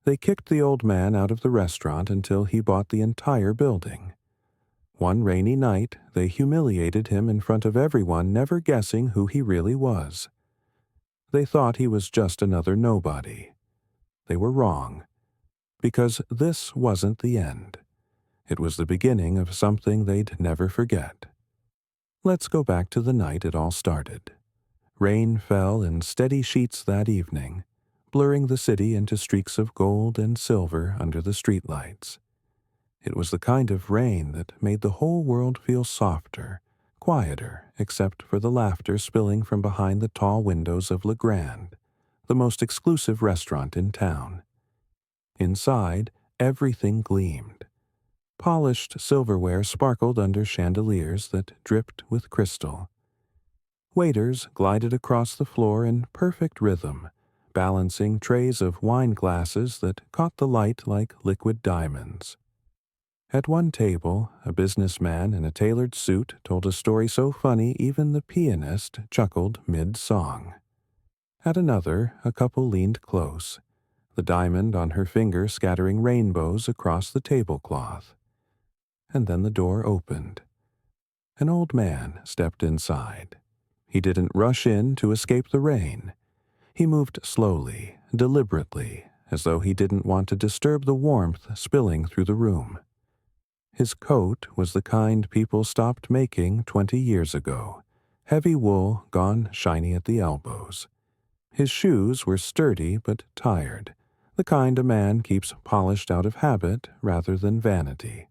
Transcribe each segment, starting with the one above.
They kicked the old man out of the restaurant until he bought the entire building. One rainy night, they humiliated him in front of everyone, never guessing who he really was. They thought he was just another nobody. They were wrong, because this wasn't the end. It was the beginning of something they'd never forget. Let's go back to the night it all started. Rain fell in steady sheets that evening, blurring the city into streaks of gold and silver under the streetlights. It was the kind of rain that made the whole world feel softer, quieter, except for the laughter spilling from behind the tall windows of Le Grand, the most exclusive restaurant in town. Inside, everything gleamed. Polished silverware sparkled under chandeliers that dripped with crystal. Waiters glided across the floor in perfect rhythm, balancing trays of wine glasses that caught the light like liquid diamonds. At one table, a businessman in a tailored suit told a story so funny even the pianist chuckled mid-song. At another, a couple leaned close, the diamond on her finger scattering rainbows across the tablecloth. And then the door opened. An old man stepped inside. He didn't rush in to escape the rain. He moved slowly, deliberately, as though he didn't want to disturb the warmth spilling through the room. His coat was the kind people stopped making 20 years ago, heavy wool gone shiny at the elbows. His shoes were sturdy but tired, the kind a man keeps polished out of habit rather than vanity.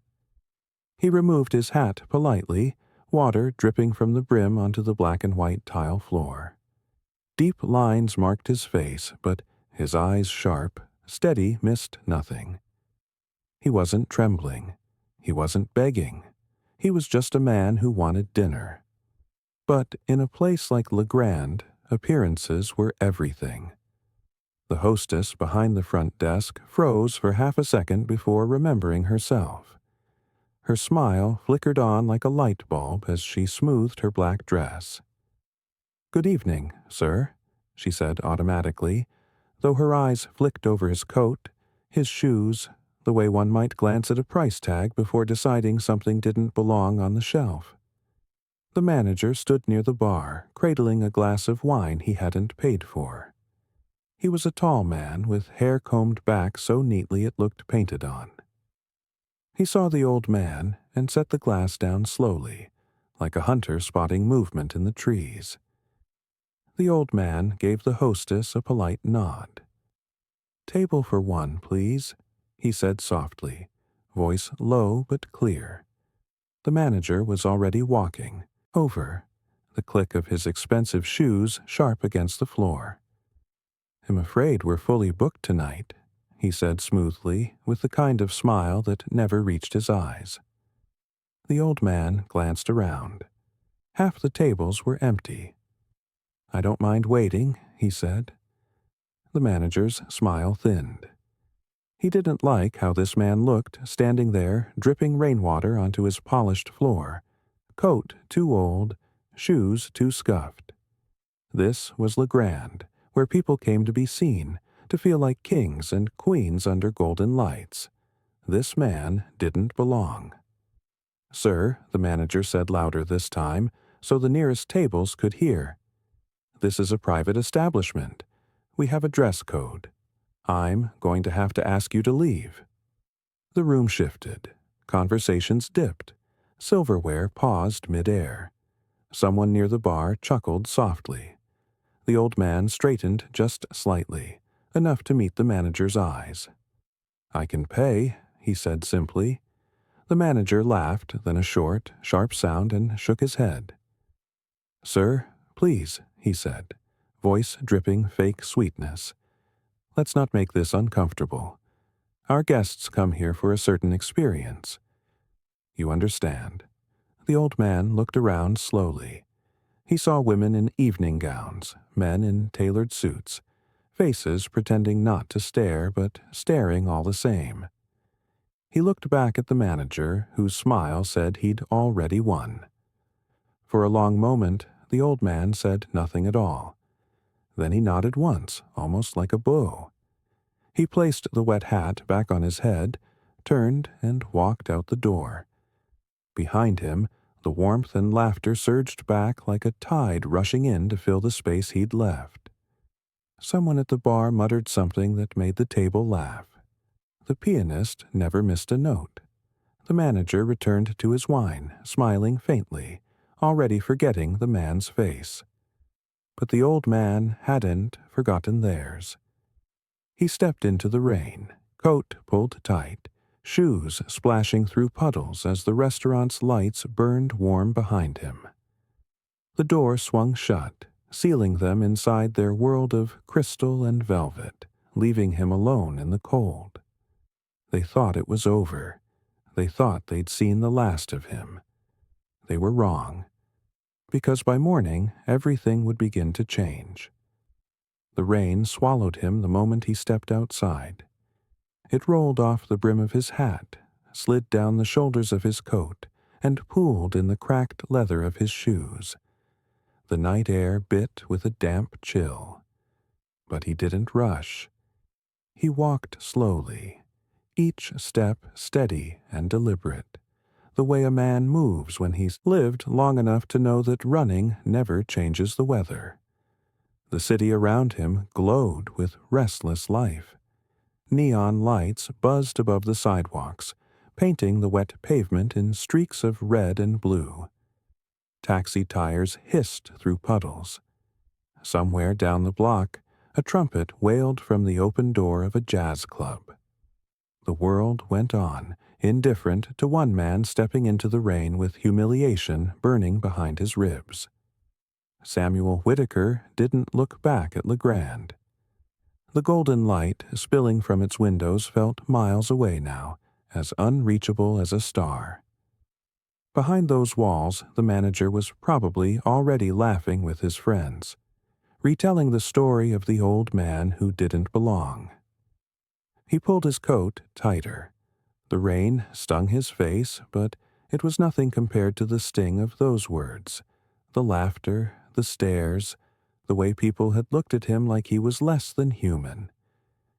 He removed his hat politely, water dripping from the brim onto the black and white tile floor. Deep lines marked his face, but his eyes sharp, steady, missed nothing. He wasn't trembling. He wasn't begging. He was just a man who wanted dinner. But in a place like Le Grand, appearances were everything. The hostess behind the front desk froze for half a second before remembering herself. Her smile flickered on like a light bulb as she smoothed her black dress. "Good evening, sir," she said automatically, though her eyes flicked over his coat, his shoes, the way one might glance at a price tag before deciding something didn't belong on the shelf. The manager stood near the bar, cradling a glass of wine he hadn't paid for. He was a tall man with hair combed back so neatly it looked painted on. He saw the old man and set the glass down slowly, like a hunter spotting movement in the trees. The old man gave the hostess a polite nod. "Table for one, please," he said softly, voice low but clear. The manager was already walking over, the click of his expensive shoes sharp against the floor. "I'm afraid we're fully booked tonight," he said smoothly, with the kind of smile that never reached his eyes. The old man glanced around. Half the tables were empty. "I don't mind waiting," he said. The manager's smile thinned. He didn't like how this man looked standing there, dripping rainwater onto his polished floor. Coat too old, shoes too scuffed. This was Le Grand, where people came to be seen, to feel like kings and queens under golden lights. This man didn't belong. "Sir," the manager said louder this time, so the nearest tables could hear. "This is a private establishment. We have a dress code. I'm going to have to ask you to leave." The room shifted. Conversations dipped. Silverware paused mid-air. Someone near the bar chuckled softly. The old man straightened just slightly, enough to meet the manager's eyes. "I can pay," he said simply. The manager laughed, then a short, sharp sound, and shook his head. "Sir, please," he said, voice dripping fake sweetness. "Let's not make this uncomfortable. Our guests come here for a certain experience. You understand." The old man looked around slowly. He saw women in evening gowns, men in tailored suits, faces pretending not to stare but staring all the same. He looked back at the manager, whose smile said he'd already won. For a long moment, the old man said nothing at all. Then he nodded once, almost like a bow. He placed the wet hat back on his head, turned, and walked out the door. Behind him, the warmth and laughter surged back like a tide rushing in to fill the space he'd left. Someone at the bar muttered something that made the table laugh. The pianist never missed a note. The manager returned to his wine, smiling faintly, already forgetting the man's face. But the old man hadn't forgotten theirs. He stepped into the rain, coat pulled tight, shoes splashing through puddles as the restaurant's lights burned warm behind him. The door swung shut, sealing them inside their world of crystal and velvet, leaving him alone in the cold. They thought it was over. They thought they'd seen the last of him. They were wrong, because by morning everything would begin to change. The rain swallowed him the moment he stepped outside. It rolled off the brim of his hat, slid down the shoulders of his coat, and pooled in the cracked leather of his shoes. The night air bit with a damp chill. But he didn't rush. He walked slowly, each step steady and deliberate, the way a man moves when he's lived long enough to know that running never changes the weather. The city around him glowed with restless life. Neon lights buzzed above the sidewalks, painting the wet pavement in streaks of red and blue. Taxi tires hissed through puddles. Somewhere down the block, a trumpet wailed from the open door of a jazz club. The world went on, indifferent to one man stepping into the rain with humiliation burning behind his ribs. Samuel Whitaker didn't look back at LeGrand. The golden light spilling from its windows felt miles away now, as unreachable as a star. Behind those walls, the manager was probably already laughing with his friends, retelling the story of the old man who didn't belong. He pulled his coat tighter. The rain stung his face, but it was nothing compared to the sting of those words, the laughter, the stares, the way people had looked at him like he was less than human.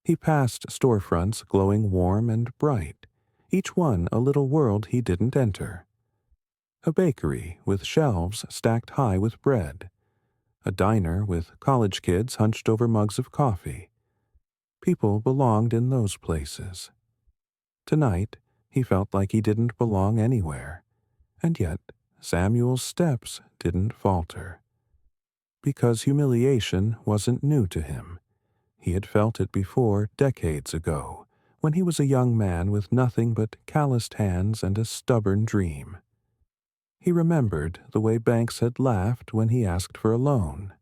He passed storefronts glowing warm and bright, each one a little world he didn't enter. A bakery with shelves stacked high with bread. A diner with college kids hunched over mugs of coffee. People belonged in those places. Tonight, he felt like he didn't belong anywhere, and yet Samuel's steps didn't falter. Because humiliation wasn't new to him. He had felt it before decades ago, when he was a young man with nothing but calloused hands and a stubborn dream. He remembered the way banks had laughed when he asked for a loan,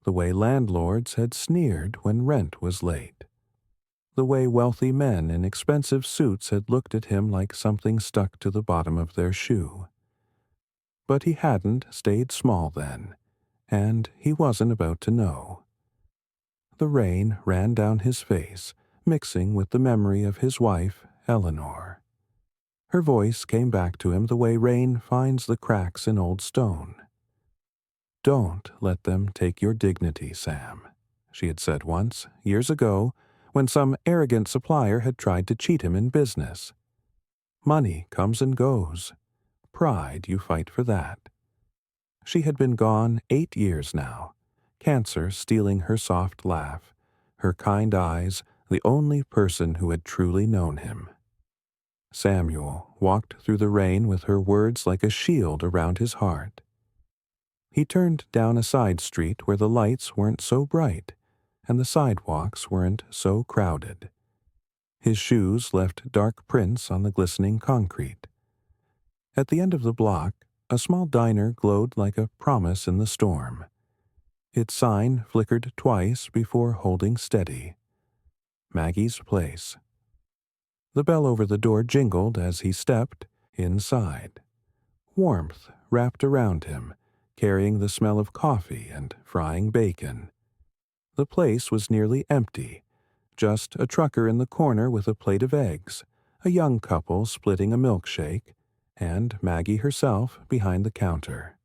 the way landlords had sneered when rent was late, the way wealthy men in expensive suits had looked at him like something stuck to the bottom of their shoe. But he hadn't stayed small then, and he wasn't about to know. The rain ran down his face, mixing with the memory of his wife, Eleanor. Her voice came back to him the way rain finds the cracks in old stone. "Don't let them take your dignity, Sam," she had said once, years ago, when some arrogant supplier had tried to cheat him in business. "Money comes and goes. Pride, you fight for that." She had been gone 8 years now, cancer stealing her soft laugh, her kind eyes, the only person who had truly known him. Samuel walked through the rain with her words like a shield around his heart. He turned down a side street where the lights weren't so bright and the sidewalks weren't so crowded. His shoes left dark prints on the glistening concrete. At the end of the block, a small diner glowed like a promise in the storm. Its sign flickered twice before holding steady. Maggie's Place. The bell over the door jingled as he stepped inside. Warmth wrapped around him, carrying the smell of coffee and frying bacon. The place was nearly empty, just a trucker in the corner with a plate of eggs, a young couple splitting a milkshake, and Maggie herself behind the counter.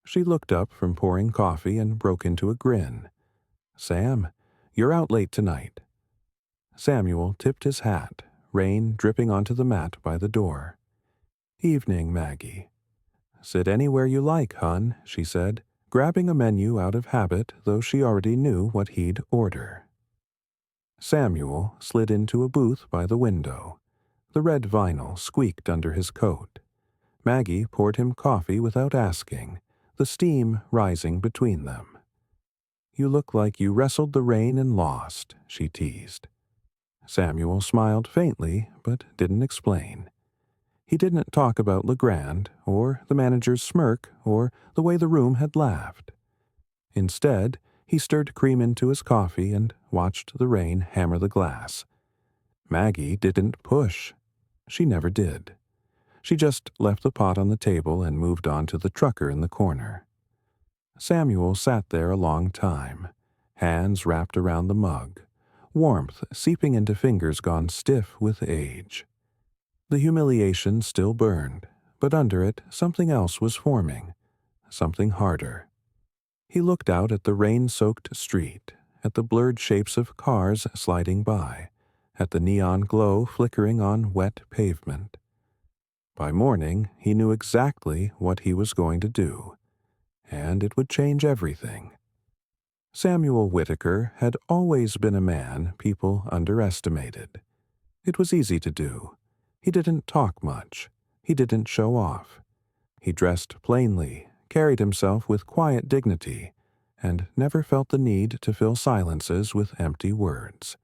She looked up from pouring coffee and broke into a grin. "Sam, you're out late tonight." Samuel tipped his hat, rain dripping onto the mat by the door. "Evening, Maggie." "Sit anywhere you like, hon," she said, grabbing a menu out of habit, though she already knew what he'd order. Samuel slid into a booth by the window. The red vinyl squeaked under his coat. Maggie poured him coffee without asking, the steam rising between them. "You look like you wrestled the rain and lost," she teased. Samuel smiled faintly, but didn't explain. He didn't talk about Legrand, or the manager's smirk, or the way the room had laughed. Instead, he stirred cream into his coffee and watched the rain hammer the glass. Maggie didn't push. She never did. She just left the pot on the table and moved on to the trucker in the corner. Samuel sat there a long time, hands wrapped around the mug, warmth seeping into fingers gone stiff with age. The humiliation still burned, but under it something else was forming, something harder. He looked out at the rain-soaked street, at the blurred shapes of cars sliding by, at the neon glow flickering on wet pavement. By morning, he knew exactly what he was going to do, and it would change everything. Samuel Whitaker had always been a man people underestimated. It was easy to do. He didn't talk much. He didn't show off. He dressed plainly, carried himself with quiet dignity, and never felt the need to fill silences with empty words.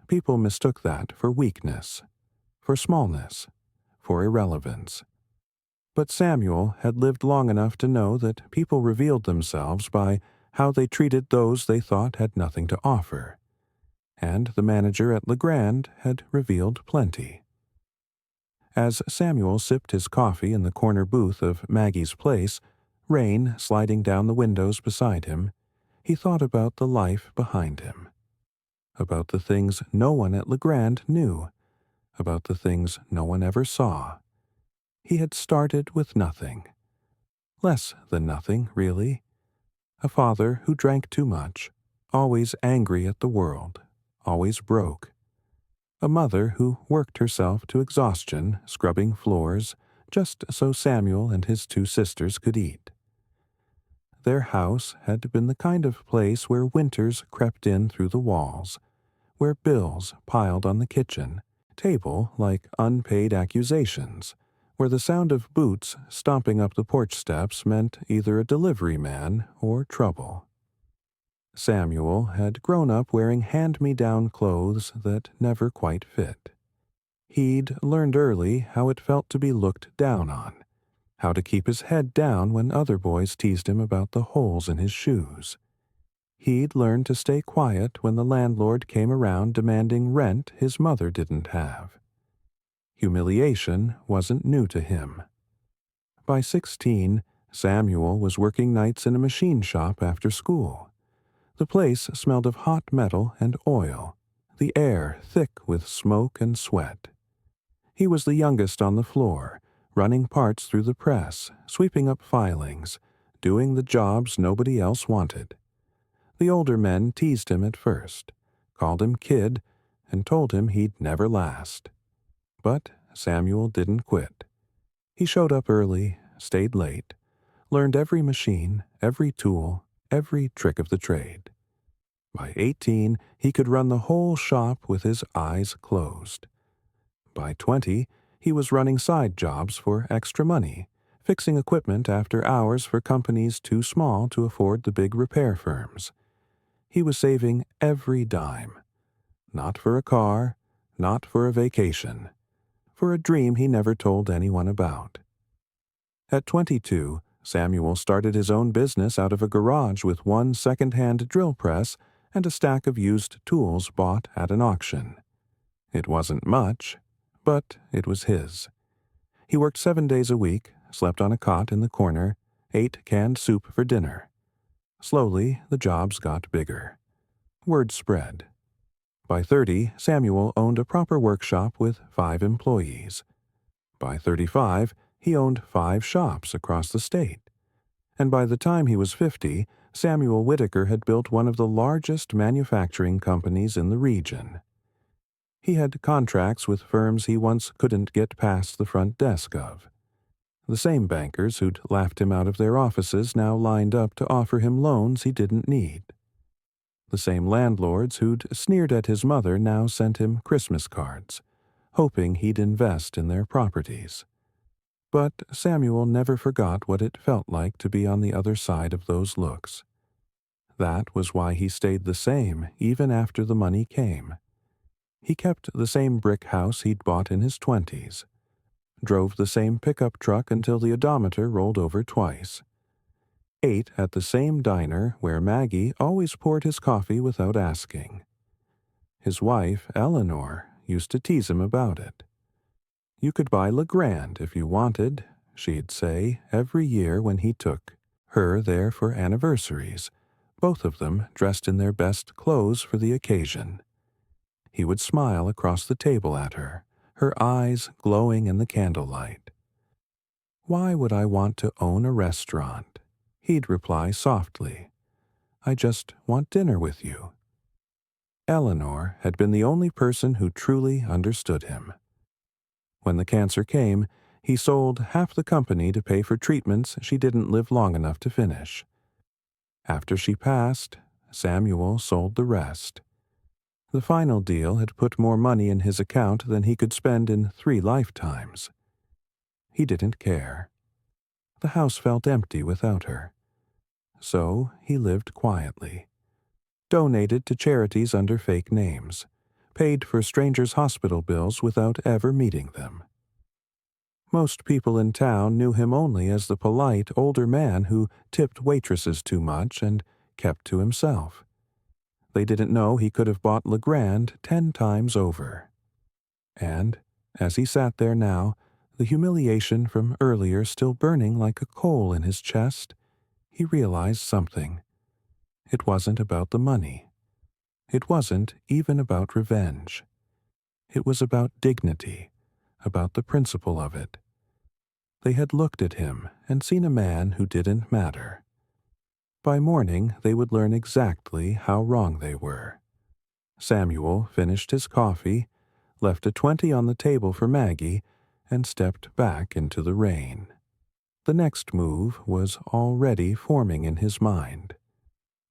People mistook that for weakness, for smallness, for irrelevance. But Samuel had lived long enough to know that people revealed themselves by how they treated those they thought had nothing to offer, and the manager at Legrand had revealed plenty. As Samuel sipped his coffee in the corner booth of Maggie's place, rain sliding down the windows beside him, he thought about the life behind him, about the things no one at Legrand knew, about the things no one ever saw. He had started with nothing. Less than nothing, really. A father who drank too much, always angry at the world, always broke. A mother who worked herself to exhaustion, scrubbing floors, just so Samuel and his two sisters could eat. Their house had been the kind of place where winters crept in through the walls, where bills piled on the kitchen table like unpaid accusations, where the sound of boots stomping up the porch steps meant either a delivery man or trouble. Samuel had grown up wearing hand-me-down clothes that never quite fit. He'd learned early how it felt to be looked down on, how to keep his head down when other boys teased him about the holes in his shoes. He'd learned to stay quiet when the landlord came around demanding rent his mother didn't have. Humiliation wasn't new to him. By 16, Samuel was working nights in a machine shop after school. The place smelled of hot metal and oil, the air thick with smoke and sweat. He was the youngest on the floor, running parts through the press, sweeping up filings, doing the jobs nobody else wanted. The older men teased him at first, called him kid, and told him he'd never last. But Samuel didn't quit. He showed up early, stayed late, learned every machine, every tool, every trick of the trade. By 18, he could run the whole shop with his eyes closed. By 20, he was running side jobs for extra money, fixing equipment after hours for companies too small to afford the big repair firms. He was saving every dime. Not for a car, not for a vacation, for a dream he never told anyone about. At 22, Samuel started his own business out of a garage with one second-hand drill press and a stack of used tools bought at an auction. It wasn't much, but it was his. He worked 7 days a week, slept on a cot in the corner, ate canned soup for dinner. Slowly, the jobs got bigger. Word spread. By 30, Samuel owned a proper workshop with 5 employees. By 35, he owned 5 shops across the state. And by the time he was 50, Samuel Whitaker had built one of the largest manufacturing companies in the region. He had contracts with firms he once couldn't get past the front desk of. The same bankers who'd laughed him out of their offices now lined up to offer him loans he didn't need. The same landlords who'd sneered at his mother now sent him Christmas cards, hoping he'd invest in their properties. But Samuel never forgot what it felt like to be on the other side of those looks. That was why he stayed the same even after the money came. He kept the same brick house he'd bought in his 20s, drove the same pickup truck until the odometer rolled over twice, ate at the same diner where Maggie always poured his coffee without asking. His wife, Eleanor, used to tease him about it. "You could buy LeGrand if you wanted," she'd say every year when he took her there for anniversaries, both of them dressed in their best clothes for the occasion. He would smile across the table at her, her eyes glowing in the candlelight. "Why would I want to own a restaurant?" He'd reply softly. "I just want dinner with you." Eleanor had been the only person who truly understood him. When the cancer came, he sold half the company to pay for treatments she didn't live long enough to finish. After she passed, Samuel sold the rest. The final deal had put more money in his account than he could spend in 3 lifetimes. He didn't care. The house felt empty without her. So he lived quietly, donated to charities under fake names, paid for strangers' hospital bills without ever meeting them. Most people in town knew him only as the polite older man who tipped waitresses too much and kept to himself. They didn't know he could have bought LeGrand 10 times over. And, as he sat there now, the humiliation from earlier still burning like a coal in his chest, he realized something. It wasn't about the money. It wasn't even about revenge. It was about dignity, about the principle of it. They had looked at him and seen a man who didn't matter. By morning, they would learn exactly how wrong they were. Samuel finished his coffee, left a 20 on the table for Maggie, and stepped back into the rain. The next move was already forming in his mind.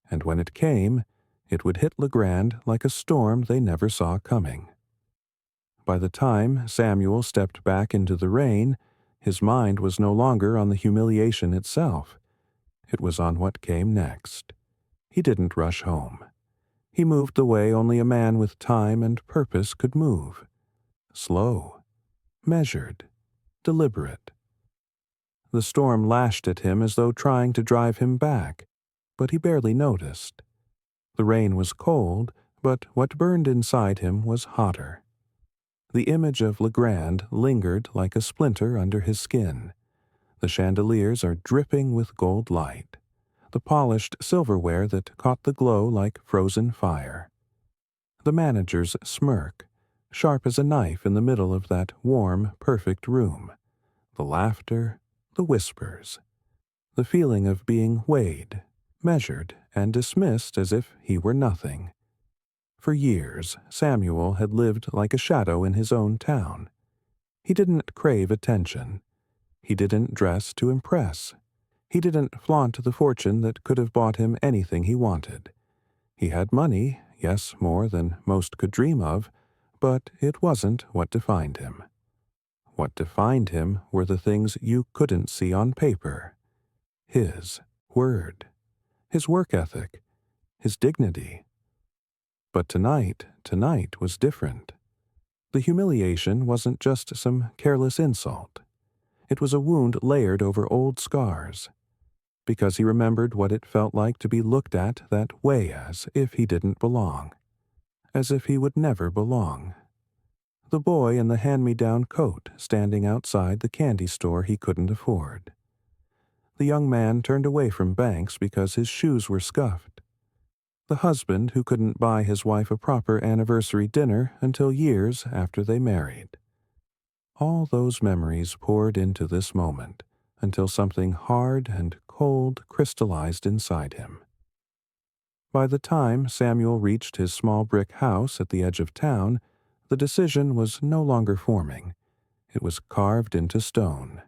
And when it came, it would hit LeGrand like a storm they never saw coming. By the time Samuel stepped back into the rain, his mind was no longer on the humiliation itself. It was on what came next. He didn't rush home. He moved the way only a man with time and purpose could move. Slow, measured, deliberate. The storm lashed at him as though trying to drive him back, but he barely noticed. The rain was cold, but what burned inside him was hotter. The image of LeGrand lingered like a splinter under his skin. The chandeliers are dripping with gold light, the polished silverware that caught the glow like frozen fire. The manager's smirk, sharp as a knife in the middle of that warm, perfect room. The laughter, the whispers, the feeling of being weighed, measured, and dismissed as if he were nothing. For years, Samuel had lived like a shadow in his own town. He didn't crave attention. He didn't dress to impress. He didn't flaunt the fortune that could have bought him anything he wanted. He had money, yes, more than most could dream of, but it wasn't what defined him. What defined him were the things you couldn't see on paper. His word, his work ethic, his dignity. But tonight was different. The humiliation wasn't just some careless insult. It was a wound layered over old scars, because he remembered what it felt like to be looked at that way as if he didn't belong, as if he would never belong. The boy in the hand-me-down coat standing outside the candy store he couldn't afford. The young man turned away from banks because his shoes were scuffed. The husband who couldn't buy his wife a proper anniversary dinner until years after they married. All those memories poured into this moment until something hard and cold crystallized inside him. By the time Samuel reached his small brick house at the edge of town, The decision was no longer forming. It was carved into stone.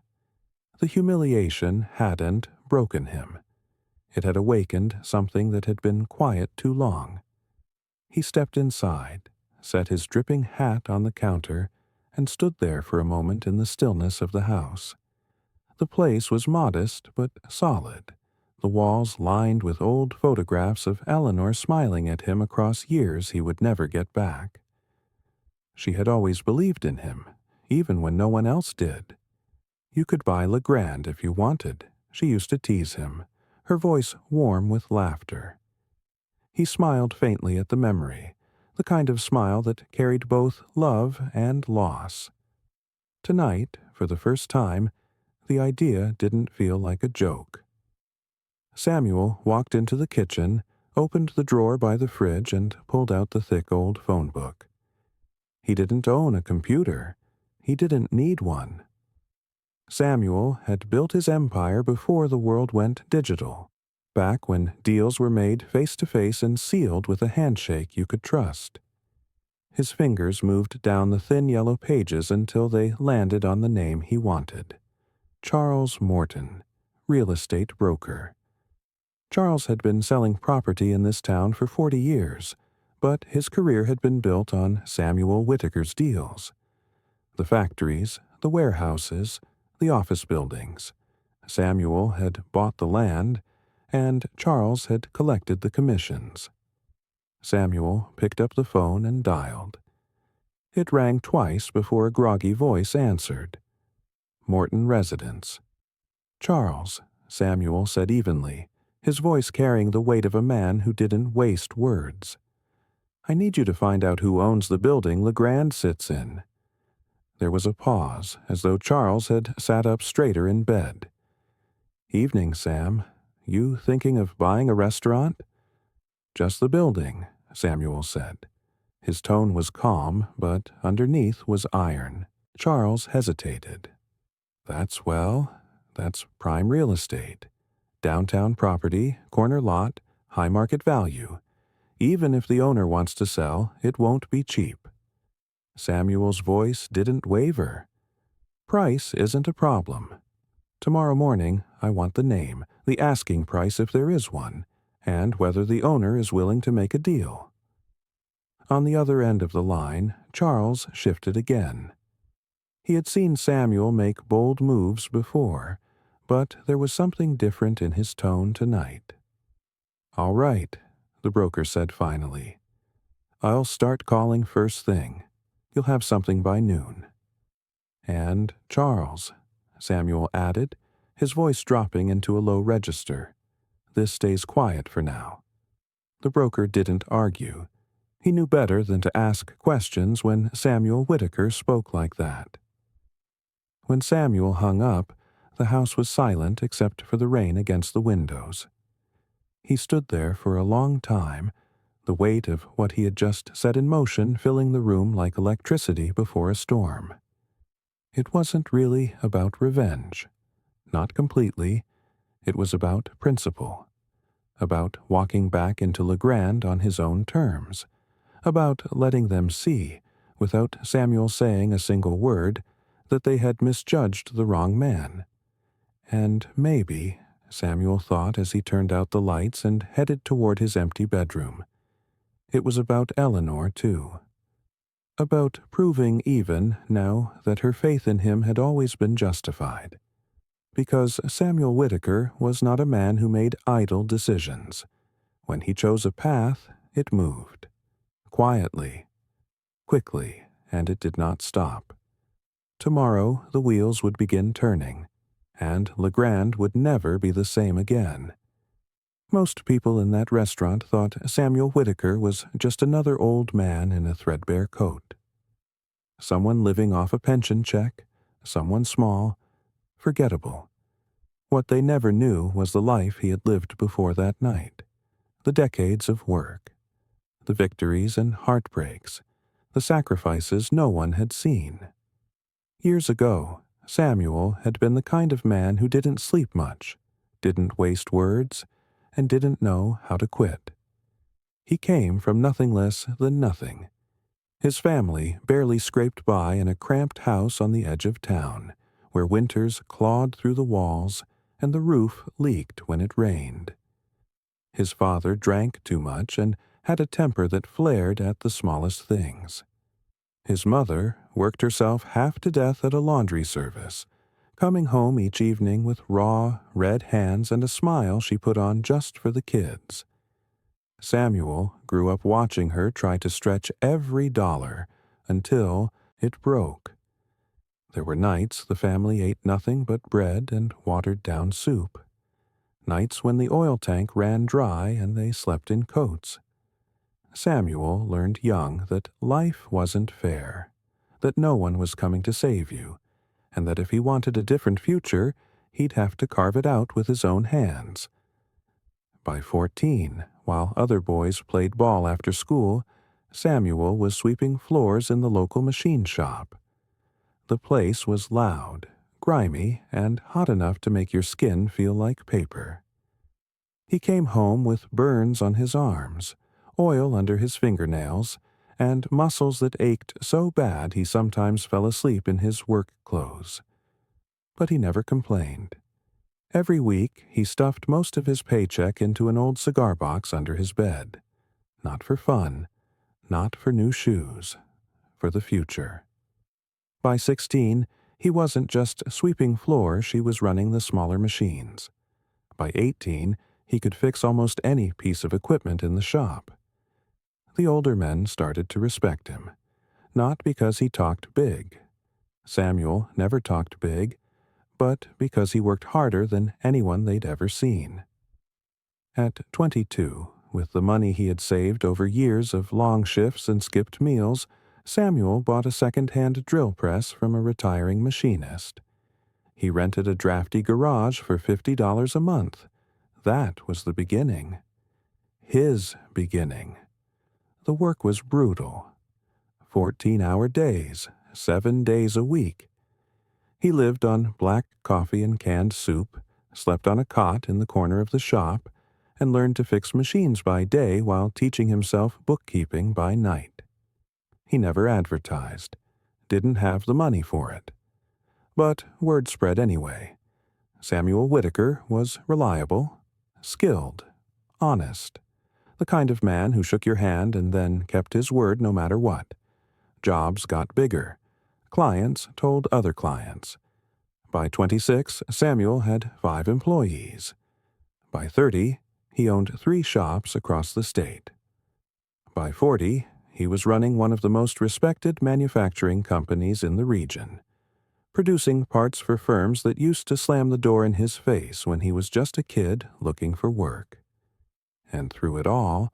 The humiliation hadn't broken him. It had awakened something that had been quiet too long. He stepped inside, set his dripping hat on the counter, and stood there for a moment in the stillness of the house. The place was modest but solid, the walls lined with old photographs of Eleanor smiling at him across years he would never get back. She had always believed in him, even when no one else did. You could buy Legrand if you wanted, she used to tease him, her voice warm with laughter. He smiled faintly at the memory, the kind of smile that carried both love and loss. Tonight, for the first time, the idea didn't feel like a joke. Samuel walked into the kitchen, opened the drawer by the fridge, and pulled out the thick old phone book. He didn't own a computer. He didn't need one. Samuel had built his empire before the world went digital, back when deals were made face-to-face and sealed with a handshake you could trust. His fingers moved down the thin yellow pages until they landed on the name he wanted. Charles Morton, real estate broker. Charles had been selling property in this town for 40 years, but his career had been built on Samuel Whitaker's deals. The factories, the warehouses, the office buildings. Samuel had bought the land, and Charles had collected the commissions. Samuel picked up the phone and dialed. It rang twice before a groggy voice answered. Morton Residence. Charles, Samuel said evenly, his voice carrying the weight of a man who didn't waste words. I need you to find out who owns the building Legrand sits in. There was a pause, as though Charles had sat up straighter in bed. Evening, Sam. You thinking of buying a restaurant? Just the building, Samuel said. His tone was calm, but underneath was iron. Charles hesitated. That's prime real estate. Downtown property, corner lot, high market value. Even if the owner wants to sell, it won't be cheap. Samuel's voice didn't waver. Price isn't a problem. Tomorrow morning, I want the name, the asking price if there is one, and whether the owner is willing to make a deal. On the other end of the line, Charles shifted again. He had seen Samuel make bold moves before, but there was something different in his tone tonight. All right, the broker said finally. I'll start calling first thing. You'll have something by noon. And Charles, Samuel added, his voice dropping into a low register. This stays quiet for now. The broker didn't argue. He knew better than to ask questions when Samuel Whitaker spoke like that. When Samuel hung up, the house was silent except for the rain against the windows. He stood there for a long time, the weight of what he had just set in motion filling the room like electricity before a storm. It wasn't really about revenge. Not completely. It was about principle. About walking back into Legrand on his own terms. About letting them see, without Samuel saying a single word, that they had misjudged the wrong man. And maybe, Samuel thought as he turned out the lights and headed toward his empty bedroom, it was about Eleanor, too. About proving even, now, that her faith in him had always been justified. Because Samuel Whitaker was not a man who made idle decisions. When he chose a path, it moved. Quietly, quickly, and it did not stop. Tomorrow the wheels would begin turning, and Legrand would never be the same again. Most people in that restaurant thought Samuel Whitaker was just another old man in a threadbare coat. Someone living off a pension check, someone small, forgettable. What they never knew was the life he had lived before that night, the decades of work, the victories and heartbreaks, the sacrifices no one had seen. Years ago, Samuel had been the kind of man who didn't sleep much, didn't waste words, and didn't know how to quit. He came from nothing less than nothing. His family barely scraped by in a cramped house on the edge of town, where winters clawed through the walls and the roof leaked when it rained. His father drank too much and had a temper that flared at the smallest things. His mother worked herself half to death at a laundry service, coming home each evening with raw, red hands and a smile she put on just for the kids. Samuel grew up watching her try to stretch every dollar until it broke. There were nights the family ate nothing but bread and watered-down soup. Nights when the oil tank ran dry and they slept in coats. Samuel learned young that life wasn't fair, that no one was coming to save you, and that if he wanted a different future, he'd have to carve it out with his own hands. By 14, while other boys played ball after school, Samuel was sweeping floors in the local machine shop. The place was loud, grimy, and hot enough to make your skin feel like paper. He came home with burns on his arms, oil under his fingernails, and muscles that ached so bad he sometimes fell asleep in his work clothes. But he never complained. Every week he stuffed most of his paycheck into an old cigar box under his bed. Not for fun, not for new shoes, for the future. By 16, he wasn't just sweeping floors, she was running the smaller machines. By 18, he could fix almost any piece of equipment in the shop. The older men started to respect him, not because he talked big. Samuel never talked big, but because he worked harder than anyone they'd ever seen. At 22, with the money he had saved over years of long shifts and skipped meals, Samuel bought a second-hand drill press from a retiring machinist. He rented a drafty garage for $50 a month. That was the beginning. His beginning. The work was brutal. 14-hour days, 7 days a week. He lived on black coffee and canned soup, slept on a cot in the corner of the shop, and learned to fix machines by day while teaching himself bookkeeping by night. He never advertised, didn't have the money for it. But word spread anyway. Samuel Whitaker was reliable, skilled, honest, the kind of man who shook your hand and then kept his word no matter what. Jobs got bigger. Clients told other clients. By 26, Samuel had 5 employees. By 30, he owned 3 shops across the state. By 40, he was running one of the most respected manufacturing companies in the region, producing parts for firms that used to slam the door in his face when he was just a kid looking for work. And through it all,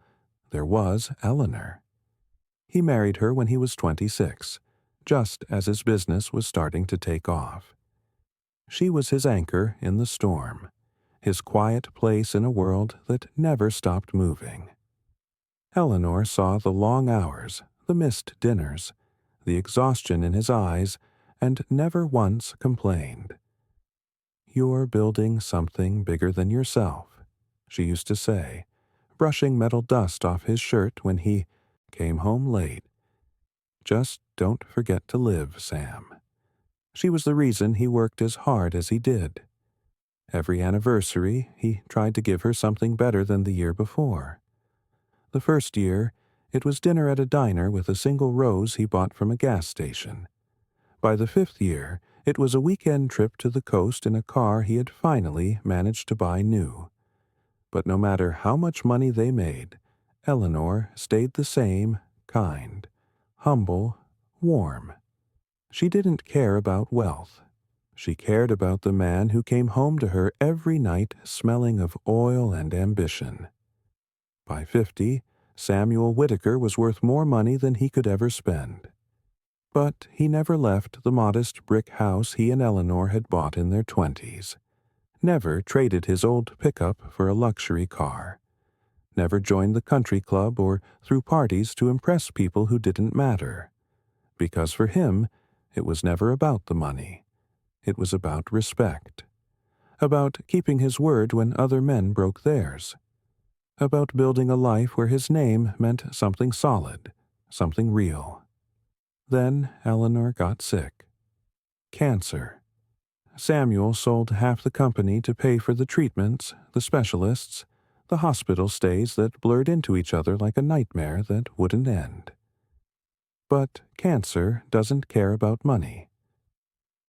there was Eleanor. He married her when he was 26, just as his business was starting to take off. She was his anchor in the storm, his quiet place in a world that never stopped moving. Eleanor saw the long hours, the missed dinners, the exhaustion in his eyes, and never once complained. "You're building something bigger than yourself," she used to say, brushing metal dust off his shirt when he came home late. "Just don't forget to live, Sam." She was the reason he worked as hard as he did. Every anniversary, he tried to give her something better than the year before. The first year, it was dinner at a diner with a single rose he bought from a gas station. By the 5th year, it was a weekend trip to the coast in a car he had finally managed to buy new. But no matter how much money they made, Eleanor stayed the same, kind, humble, warm. She didn't care about wealth. She cared about the man who came home to her every night smelling of oil and ambition. By 50, Samuel Whitaker was worth more money than he could ever spend. But he never left the modest brick house he and Eleanor had bought in their 20s. Never traded his old pickup for a luxury car. Never joined the country club or threw parties to impress people who didn't matter. Because for him, it was never about the money. It was about respect. About keeping his word when other men broke theirs. About building a life where his name meant something solid, something real. Then Eleanor got sick. Cancer. Samuel sold half the company to pay for the treatments, the specialists, the hospital stays that blurred into each other like a nightmare that wouldn't end. But cancer doesn't care about money.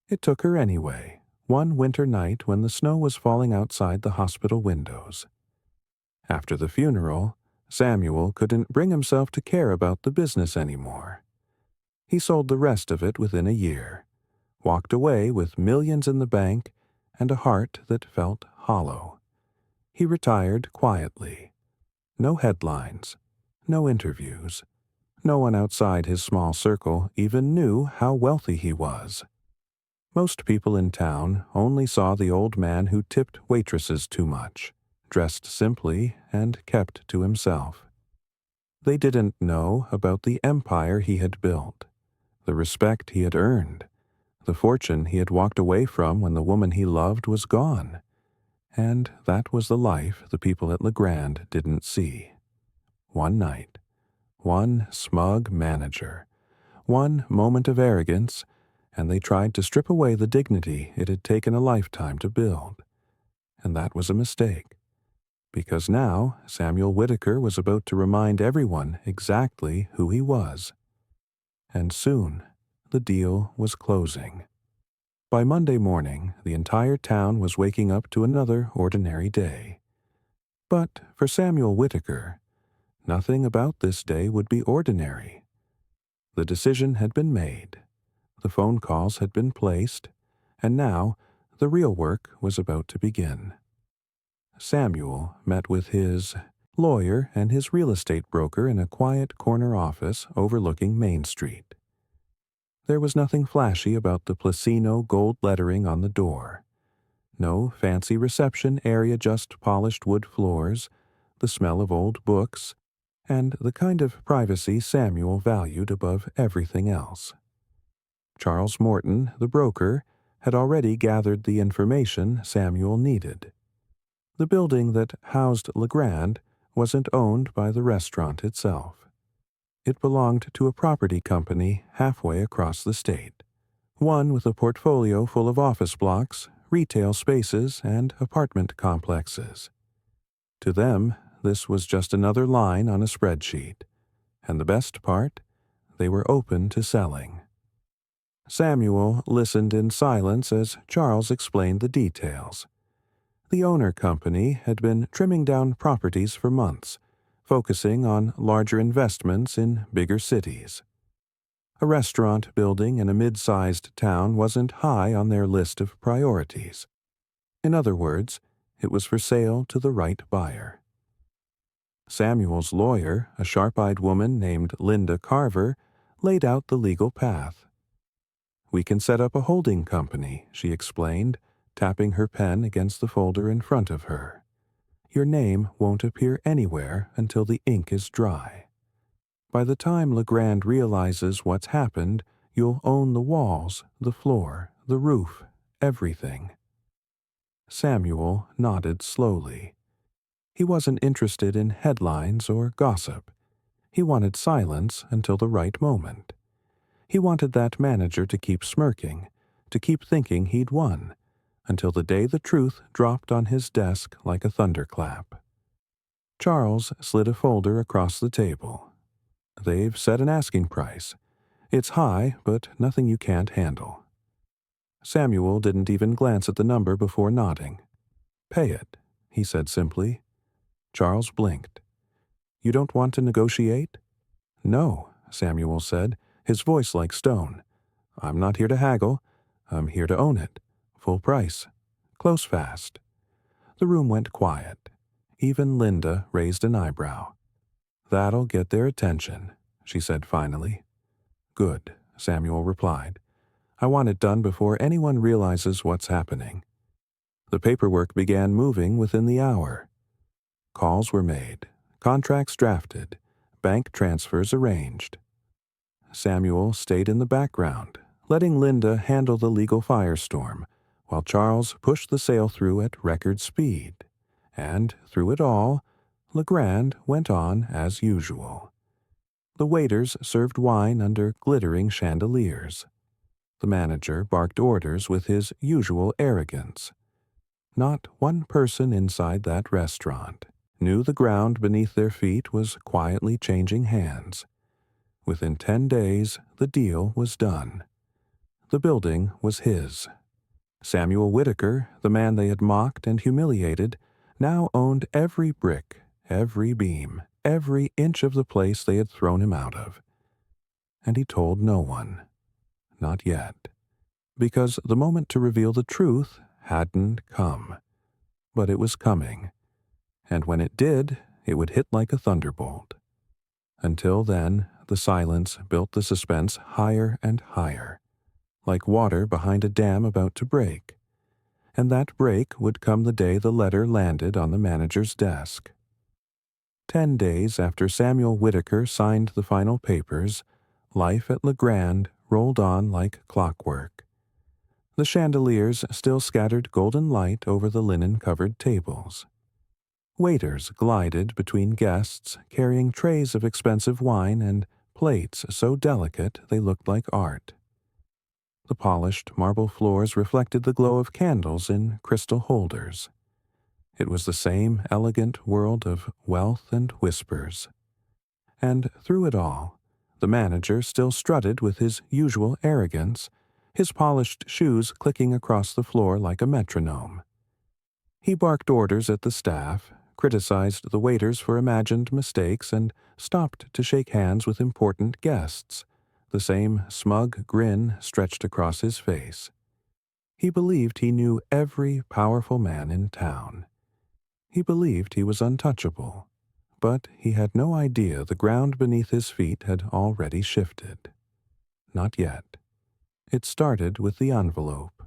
It took her anyway, one winter night when the snow was falling outside the hospital windows. After the funeral, Samuel couldn't bring himself to care about the business anymore. He sold the rest of it within a year, walked away with millions in the bank and a heart that felt hollow. He retired quietly. No headlines, no interviews. No one outside his small circle even knew how wealthy he was. Most people in town only saw the old man who tipped waitresses too much, dressed simply, and kept to himself. They didn't know about the empire he had built, the respect he had earned, the fortune he had walked away from when the woman he loved was gone. And that was the life the people at LeGrand didn't see. One night, one smug manager, one moment of arrogance, and they tried to strip away the dignity it had taken a lifetime to build. And that was a mistake, because now Samuel Whitaker was about to remind everyone exactly who he was. And soon, the deal was closing. By Monday morning, the entire town was waking up to another ordinary day. But for Samuel Whitaker, nothing about this day would be ordinary. The decision had been made, the phone calls had been placed, and now the real work was about to begin. Samuel met with his lawyer and his real estate broker in a quiet corner office overlooking Main Street. There was nothing flashy about the Placino gold lettering on the door. No fancy reception area, just polished wood floors, the smell of old books, and the kind of privacy Samuel valued above everything else. Charles Morton, the broker, had already gathered the information Samuel needed. The building that housed LeGrand wasn't owned by the restaurant itself. It belonged to a property company halfway across the state, one with a portfolio full of office blocks, retail spaces, and apartment complexes. To them, this was just another line on a spreadsheet, and the best part, they were open to selling. Samuel listened in silence as Charles explained the details. The owner company had been trimming down properties for months, focusing on larger investments in bigger cities. A restaurant building in a mid-sized town wasn't high on their list of priorities. In other words, it was for sale to the right buyer. Samuel's lawyer, a sharp-eyed woman named Linda Carver, laid out the legal path. "We can set up a holding company," she explained, tapping her pen against the folder in front of her. "Your name won't appear anywhere until the ink is dry. By the time LeGrand realizes what's happened, you'll own the walls, the floor, the roof, everything." Samuel nodded slowly. He wasn't interested in headlines or gossip. He wanted silence until the right moment. He wanted that manager to keep smirking, to keep thinking he'd won, until the day the truth dropped on his desk like a thunderclap. Charles slid a folder across the table. "They've set an asking price. It's high, but nothing you can't handle." Samuel didn't even glance at the number before nodding. "Pay it," he said simply. Charles blinked. "You don't want to negotiate?" "No," Samuel said, his voice like stone. "I'm not here to haggle. I'm here to own it. Full price. Close fast." The room went quiet. Even Linda raised an eyebrow. "That'll get their attention," she said finally. "Good," Samuel replied. "I want it done before anyone realizes what's happening." The paperwork began moving within the hour. Calls were made, contracts drafted, bank transfers arranged. Samuel stayed in the background, letting Linda handle the legal firestorm, while Charles pushed the sale through at record speed. And through it all, LeGrand went on as usual. The waiters served wine under glittering chandeliers. The manager barked orders with his usual arrogance. Not one person inside that restaurant knew the ground beneath their feet was quietly changing hands. Within 10 days, the deal was done. The building was his. Samuel Whitaker, the man they had mocked and humiliated, now owned every brick, every beam, every inch of the place they had thrown him out of. And he told no one. Not yet. Because the moment to reveal the truth hadn't come. But it was coming. And when it did, it would hit like a thunderbolt. Until then, the silence built the suspense higher and higher, like water behind a dam about to break. And that break would come the day the letter landed on the manager's desk. 10 days after Samuel Whitaker signed the final papers, life at LeGrand rolled on like clockwork. The chandeliers still scattered golden light over the linen-covered tables. Waiters glided between guests, carrying trays of expensive wine and plates so delicate they looked like art. The polished marble floors reflected the glow of candles in crystal holders. It was the same elegant world of wealth and whispers. And through it all, the manager still strutted with his usual arrogance, his polished shoes clicking across the floor like a metronome. He barked orders at the staff, criticized the waiters for imagined mistakes, and stopped to shake hands with important guests. The same smug grin stretched across his face. He believed he knew every powerful man in town. He believed he was untouchable, but he had no idea the ground beneath his feet had already shifted. Not yet. It started with the envelope.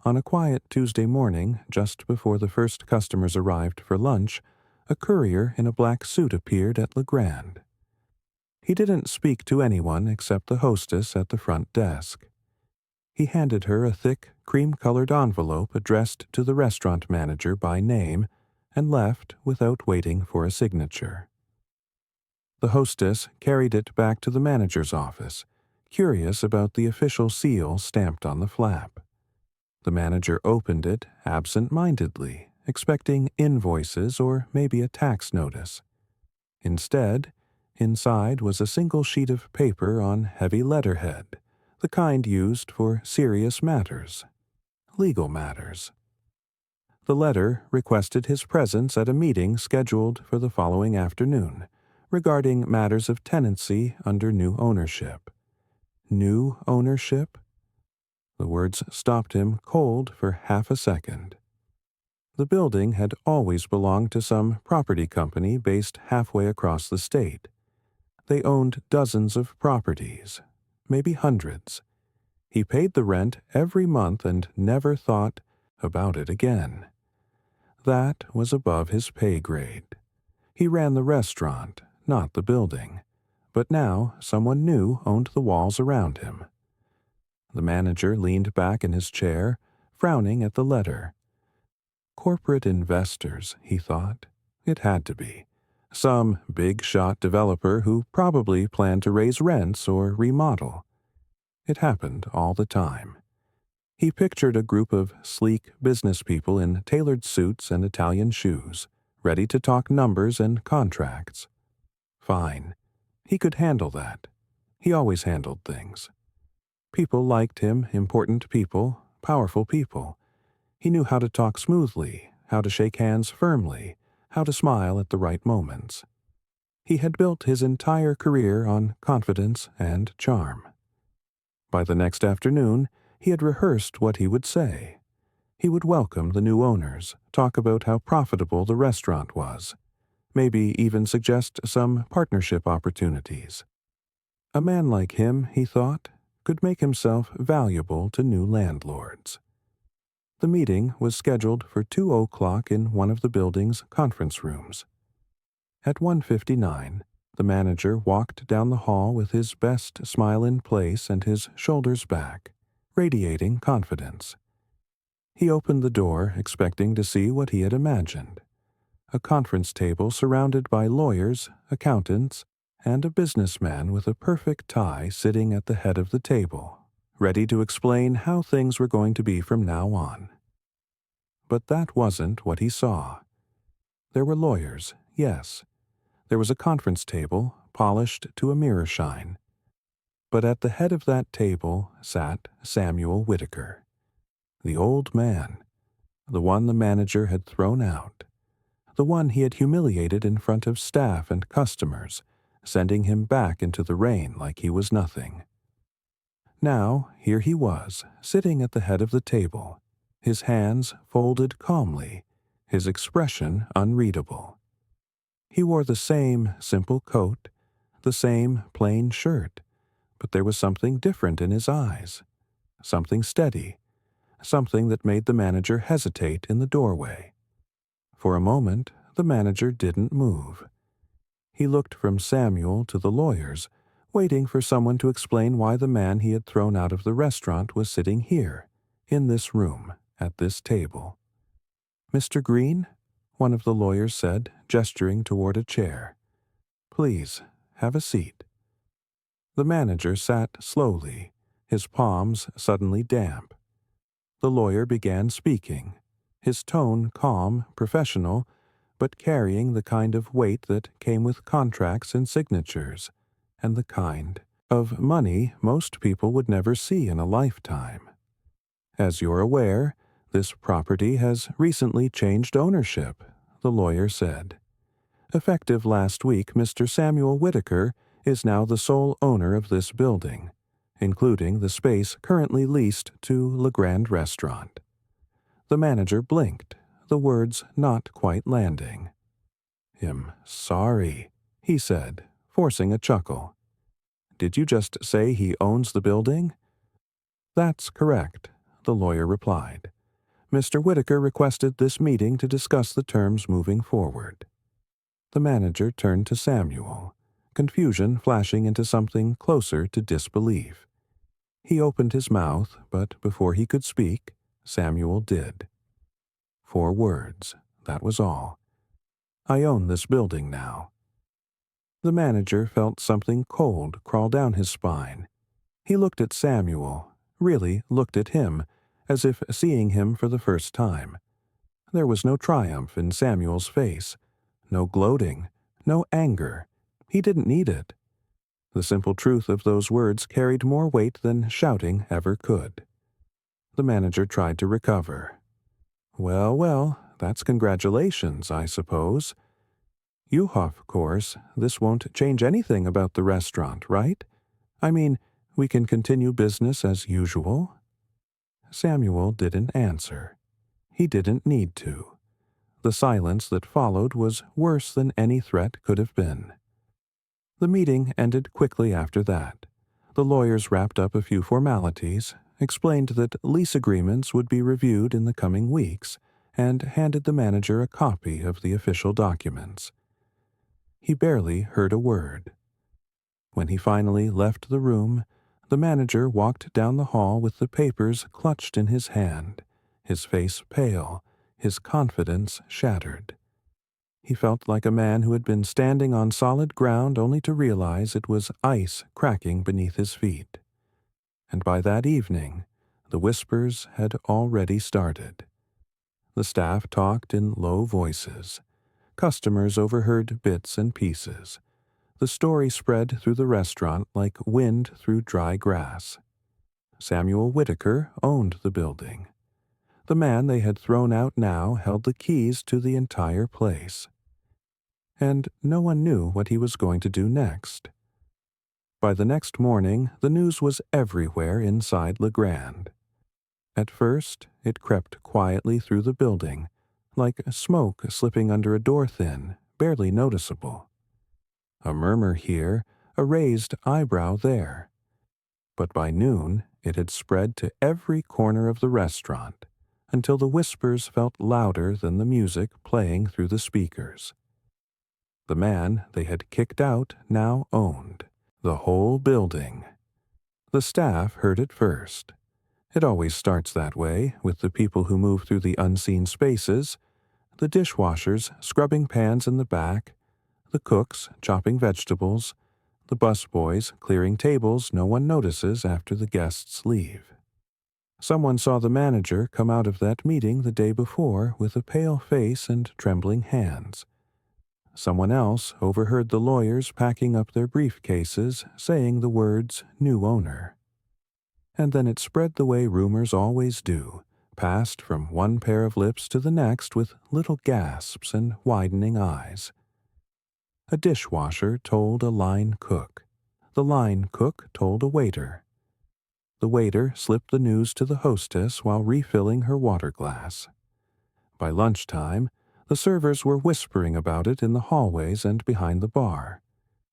On a quiet Tuesday morning, just before the first customers arrived for lunch, a courier in a black suit appeared at LeGrand. He didn't speak to anyone except the hostess at the front desk. He handed her a thick, cream-colored envelope addressed to the restaurant manager by name and left without waiting for a signature. The hostess carried it back to the manager's office, curious about the official seal stamped on the flap. The manager opened it absent-mindedly, expecting invoices or maybe a tax notice. Instead, inside was a single sheet of paper on heavy letterhead, the kind used for serious matters, legal matters. The letter requested his presence at a meeting scheduled for the following afternoon, regarding matters of tenancy under new ownership. New ownership? The words stopped him cold for half a second. The building had always belonged to some property company based halfway across the state. They owned dozens of properties, maybe hundreds. He paid the rent every month and never thought about it again. That was above his pay grade. He ran the restaurant, not the building. But now someone new owned the walls around him. The manager leaned back in his chair, frowning at the letter. Corporate investors, he thought. It had to be. Some big-shot developer who probably planned to raise rents or remodel. It happened all the time. He pictured a group of sleek business people in tailored suits and Italian shoes, ready to talk numbers and contracts. Fine. He could handle that. He always handled things. People liked him, important people, powerful people. He knew how to talk smoothly, how to shake hands firmly, how to smile at the right moments. He had built his entire career on confidence and charm. By the next afternoon, he had rehearsed what he would say. He would welcome the new owners, talk about how profitable the restaurant was, maybe even suggest some partnership opportunities. A man like him, he thought, could make himself valuable to new landlords. The meeting was scheduled for 2:00 in one of the building's conference rooms. At 1:59, the manager walked down the hall with his best smile in place and his shoulders back, radiating confidence. He opened the door, expecting to see what he had imagined. A conference table surrounded by lawyers, accountants, and a businessman with a perfect tie sitting at the head of the table, ready to explain how things were going to be from now on. But that wasn't what he saw. There were lawyers, yes. There was a conference table, polished to a mirror shine. But at the head of that table sat Samuel Whitaker, the old man, the one the manager had thrown out, the one he had humiliated in front of staff and customers, sending him back into the rain like he was nothing. Now, here he was, sitting at the head of the table, his hands folded calmly, his expression unreadable. He wore the same simple coat, the same plain shirt, but there was something different in his eyes, something steady, something that made the manager hesitate in the doorway. For a moment, the manager didn't move. He looked from Samuel to the lawyers, waiting for someone to explain why the man he had thrown out of the restaurant was sitting here, in this room, at this table. "Mr. Green?" one of the lawyers said, gesturing toward a chair. "Please, have a seat." The manager sat slowly, his palms suddenly damp. The lawyer began speaking, his tone calm, professional, but carrying the kind of weight that came with contracts and signatures, and the kind of money most people would never see in a lifetime. "As you're aware, this property has recently changed ownership," the lawyer said. "Effective last week, Mr. Samuel Whitaker is now the sole owner of this building, including the space currently leased to Le Grand Restaurant." The manager blinked, the words not quite landing. "I'm sorry," he said, forcing a chuckle. "Did you just say he owns the building?" "That's correct," the lawyer replied. "Mr. Whitaker requested this meeting to discuss the terms moving forward." The manager turned to Samuel, confusion flashing into something closer to disbelief. He opened his mouth, but before he could speak, Samuel did. 4 words, that was all. "I own this building now." The manager felt something cold crawl down his spine. He looked at Samuel, really looked at him, as if seeing him for the first time. There was no triumph in Samuel's face, no gloating, no anger. He didn't need it. The simple truth of those words carried more weight than shouting ever could. The manager tried to recover. "Well, well, that's congratulations, I suppose. Of course, this won't change anything about the restaurant, right? I mean, we can continue business as usual?" Samuel didn't answer. He didn't need to. The silence that followed was worse than any threat could have been. The meeting ended quickly after that. The lawyers wrapped up a few formalities, explained that lease agreements would be reviewed in the coming weeks, and handed the manager a copy of the official documents. He barely heard a word. When he finally left the room, the manager walked down the hall with the papers clutched in his hand, his face pale, his confidence shattered. He felt like a man who had been standing on solid ground only to realize it was ice cracking beneath his feet. And by that evening, the whispers had already started. The staff talked in low voices. Customers overheard bits and pieces. The story spread through the restaurant like wind through dry grass. Samuel Whitaker owned the building. The man they had thrown out now held the keys to the entire place. And no one knew what he was going to do next. By the next morning, the news was everywhere inside Le Grand. At first, it crept quietly through the building, like smoke slipping under a door thin, barely noticeable. A murmur here, a raised eyebrow there. But by noon, it had spread to every corner of the restaurant, until the whispers felt louder than the music playing through the speakers. The man they had kicked out now owned the whole building. The staff heard it first. It always starts that way, with the people who move through the unseen spaces, the dishwashers scrubbing pans in the back, the cooks chopping vegetables, The busboys clearing tables no one notices after the guests leave. Someone saw the manager come out of that meeting the day before with a pale face and trembling hands. Someone else overheard the lawyers packing up their briefcases, saying the words "new owner." And then it spread the way rumors always do, passed from one pair of lips to the next with little gasps and widening eyes. A dishwasher told a line cook. The line cook told a waiter. The waiter slipped the news to the hostess while refilling her water glass. By lunchtime, the servers were whispering about it in the hallways and behind the bar,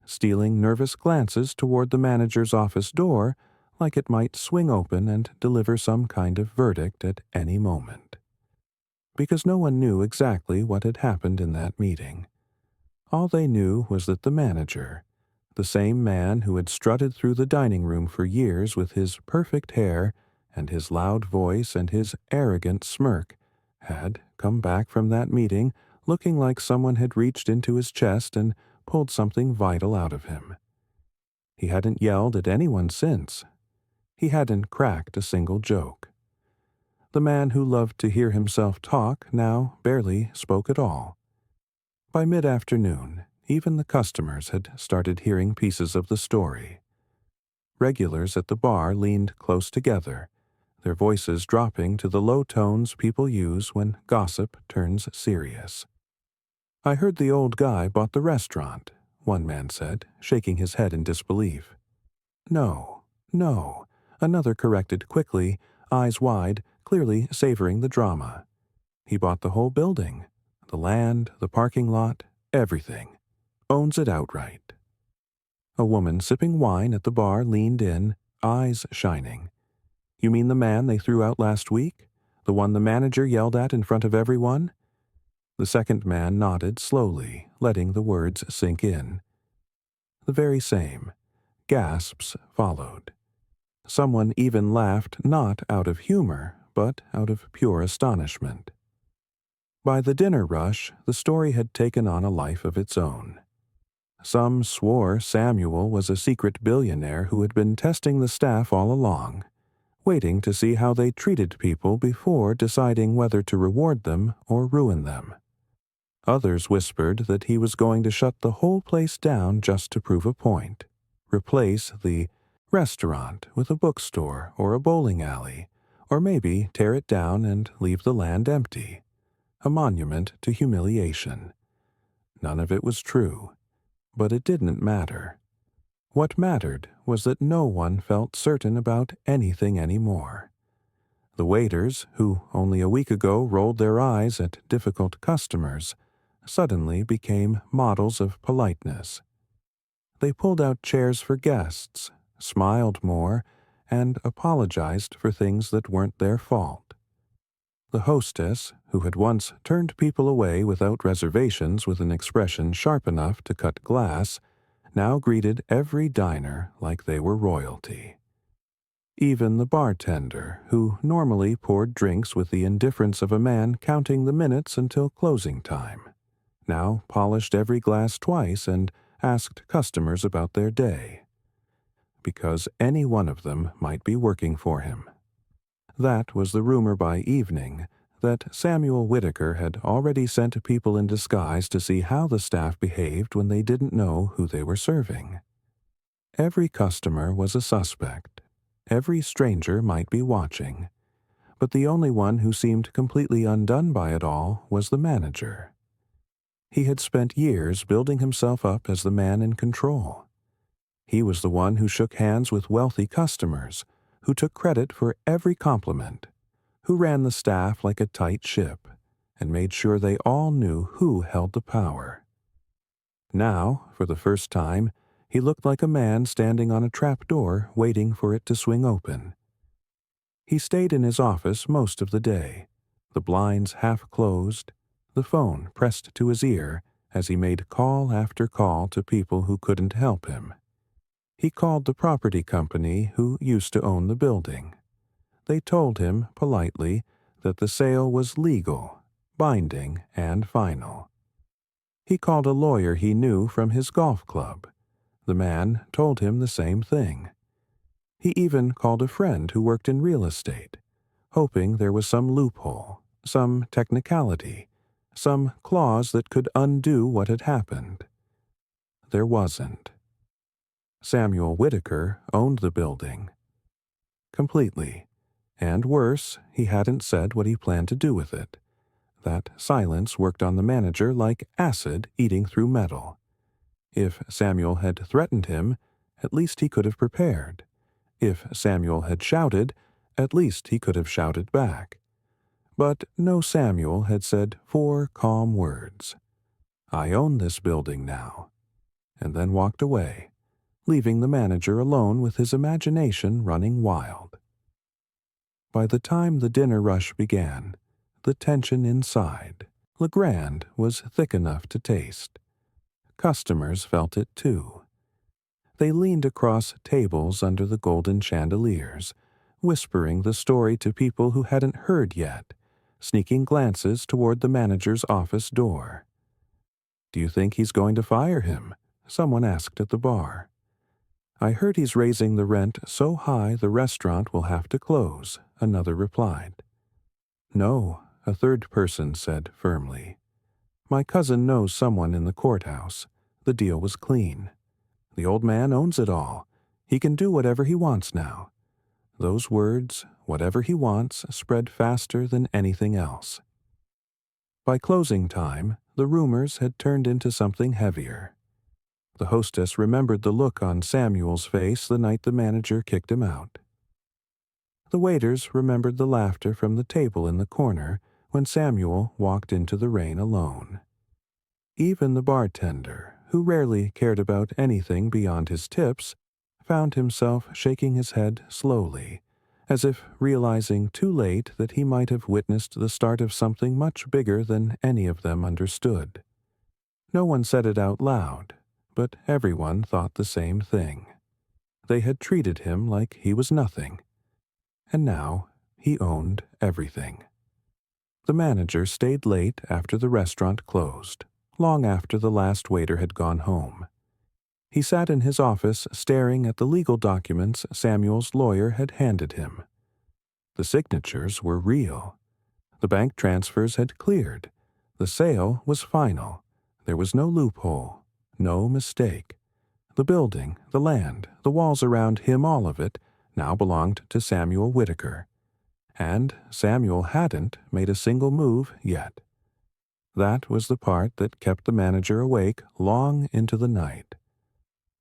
stealing nervous glances toward the manager's office door like it might swing open and deliver some kind of verdict at any moment. Because no one knew exactly what had happened in that meeting. All they knew was that the manager, the same man who had strutted through the dining room for years with his perfect hair and his loud voice and his arrogant smirk, had come back from that meeting looking like someone had reached into his chest and pulled something vital out of him. He hadn't yelled at anyone since. He hadn't cracked a single joke. The man who loved to hear himself talk now barely spoke at all. By mid-afternoon, even the customers had started hearing pieces of the story. Regulars at the bar leaned close together, their voices dropping to the low tones people use when gossip turns serious. "I heard the old guy bought the restaurant," one man said, shaking his head in disbelief. "No, no," another corrected quickly, eyes wide, clearly savoring the drama. "He bought the whole building. The land, the parking lot, everything. Owns it outright." A woman sipping wine at the bar leaned in, eyes shining. "You mean the man they threw out last week? The one the manager yelled at in front of everyone?" The second man nodded slowly, letting the words sink in. "The very same." Gasps followed. Someone even laughed not out of humor, but out of pure astonishment. By the dinner rush, the story had taken on a life of its own. Some swore Samuel was a secret billionaire who had been testing the staff all along, waiting to see how they treated people before deciding whether to reward them or ruin them. Others whispered that he was going to shut the whole place down just to prove a point, replace the restaurant with a bookstore or a bowling alley, or maybe tear it down and leave the land empty. A monument to humiliation. None of it was true, but it didn't matter. What mattered was that no one felt certain about anything anymore. The waiters, who only a week ago rolled their eyes at difficult customers, suddenly became models of politeness. They pulled out chairs for guests, smiled more, and apologized for things that weren't their fault. The hostess, who had once turned people away without reservations with an expression sharp enough to cut glass, now greeted every diner like they were royalty. Even the bartender, who normally poured drinks with the indifference of a man counting the minutes until closing time, now polished every glass twice and asked customers about their day. Because any one of them might be working for him. That was the rumor by evening, that Samuel Whitaker had already sent people in disguise to see how the staff behaved when they didn't know who they were serving. Every customer was a suspect. Every stranger might be watching. But the only one who seemed completely undone by it all was the manager. He had spent years building himself up as the man in control. He was the one who shook hands with wealthy customers, who took credit for every compliment, who ran the staff like a tight ship, and made sure they all knew who held the power. Now, for the first time, he looked like a man standing on a trapdoor waiting for it to swing open. He stayed in his office most of the day, the blinds half closed, the phone pressed to his ear as he made call after call to people who couldn't help him. He called the property company who used to own the building. They told him, politely, that the sale was legal, binding, and final. He called a lawyer he knew from his golf club. The man told him the same thing. He even called a friend who worked in real estate, hoping there was some loophole, some technicality, some clause that could undo what had happened. There wasn't. Samuel Whitaker owned the building. Completely. And worse, he hadn't said what he planned to do with it. That silence worked on the manager like acid eating through metal. If Samuel had threatened him, at least he could have prepared. If Samuel had shouted, at least he could have shouted back. But no Samuel had said 4 calm words. "I own this building now," and then walked away, leaving the manager alone with his imagination running wild. By the time the dinner rush began, the tension inside Legrand was thick enough to taste. Customers felt it too. They leaned across tables under the golden chandeliers, whispering the story to people who hadn't heard yet, sneaking glances toward the manager's office door. "Do you think he's going to fire him?" someone asked at the bar. "I heard he's raising the rent so high the restaurant will have to close," another replied. "No," a third person said firmly. "My cousin knows someone in the courthouse. The deal was clean. The old man owns it all. He can do whatever he wants now." Those words, "whatever he wants," spread faster than anything else. By closing time, the rumors had turned into something heavier. The hostess remembered the look on Samuel's face the night the manager kicked him out. The waiters remembered the laughter from the table in the corner when Samuel walked into the rain alone. Even the bartender, who rarely cared about anything beyond his tips, found himself shaking his head slowly, as if realizing too late that he might have witnessed the start of something much bigger than any of them understood. No one said it out loud, but everyone thought the same thing. They had treated him like he was nothing, and now he owned everything. The manager stayed late after the restaurant closed, long after the last waiter had gone home. He sat in his office staring at the legal documents Samuel's lawyer had handed him. The signatures were real. The bank transfers had cleared. The sale was final. There was no loophole, no mistake. The building, the land, the walls around him, all of it, now belonged to Samuel Whitaker. And Samuel hadn't made a single move yet. That was the part that kept the manager awake long into the night.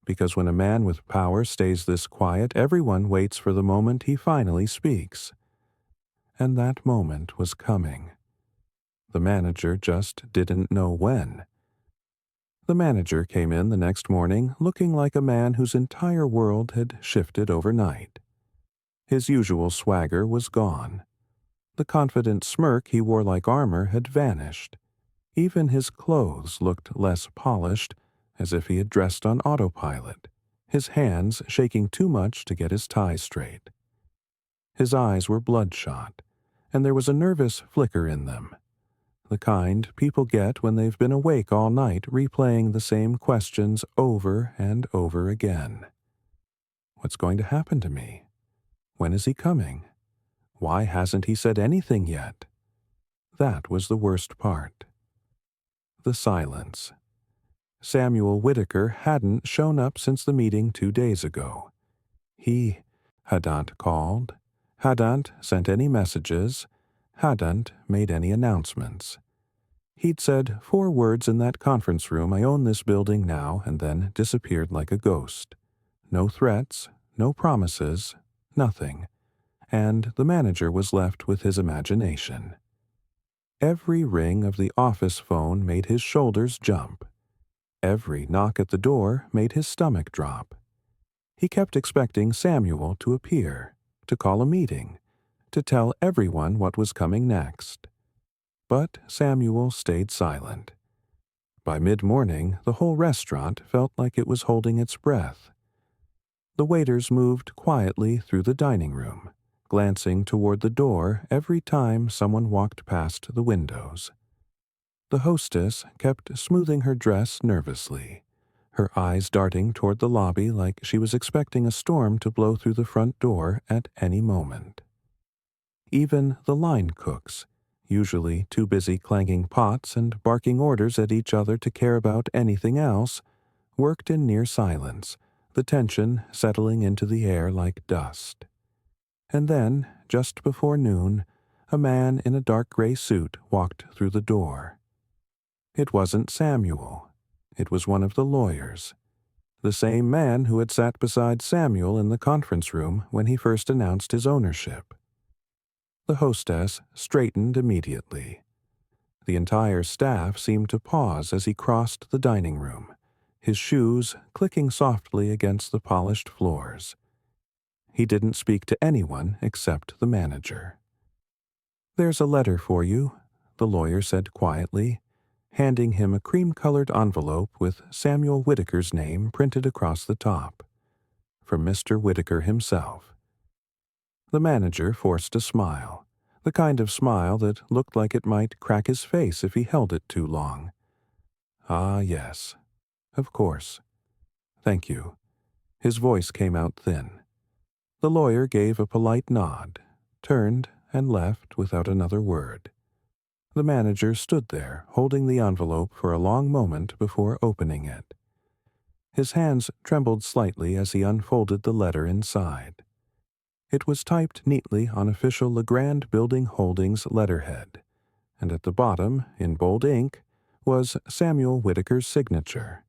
Because when a man with power stays this quiet, everyone waits for the moment he finally speaks. And that moment was coming. The manager just didn't know when. The manager came in the next morning looking like a man whose entire world had shifted overnight. His usual swagger was gone. The confident smirk he wore like armor had vanished. Even his clothes looked less polished, as if he had dressed on autopilot, his hands shaking too much to get his tie straight. His eyes were bloodshot, and there was a nervous flicker in them, the kind people get when they've been awake all night replaying the same questions over and over again. What's going to happen to me? When is he coming? Why hasn't he said anything yet? That was the worst part. The silence. Samuel Whitaker hadn't shown up since the meeting 2 days ago. He hadn't called, hadn't sent any messages, hadn't made any announcements. He'd said 4 words in that conference room, "I own this building now," and then disappeared like a ghost. No threats, no promises, nothing. And the manager was left with his imagination. Every ring of the office phone made his shoulders jump. Every knock at the door made his stomach drop. He kept expecting Samuel to appear, to call a meeting, to tell everyone what was coming next. But Samuel stayed silent. By mid-morning, the whole restaurant felt like it was holding its breath. The waiters moved quietly through the dining room, glancing toward the door every time someone walked past the windows. The hostess kept smoothing her dress nervously, her eyes darting toward the lobby like she was expecting a storm to blow through the front door at any moment. Even the line cooks, usually too busy clanging pots and barking orders at each other to care about anything else, worked in near silence, the tension settling into the air like dust. And then, just before noon, a man in a dark gray suit walked through the door. It wasn't Samuel. It was one of the lawyers. The same man who had sat beside Samuel in the conference room when he first announced his ownership. The hostess straightened immediately. The entire staff seemed to pause as he crossed the dining room, his shoes clicking softly against the polished floors. He didn't speak to anyone except the manager. "There's a letter for you," the lawyer said quietly, handing him a cream-colored envelope with Samuel Whitaker's name printed across the top. From Mr. Whitaker himself. The manager forced a smile, the kind of smile that looked like it might crack his face if he held it too long. "Ah, yes. Of course. Thank you." His voice came out thin. The lawyer gave a polite nod, turned, and left without another word. The manager stood there, holding the envelope for a long moment before opening it. His hands trembled slightly as he unfolded the letter inside. It was typed neatly on official LeGrand Building Holdings letterhead, and at the bottom, in bold ink, was Samuel Whitaker's signature.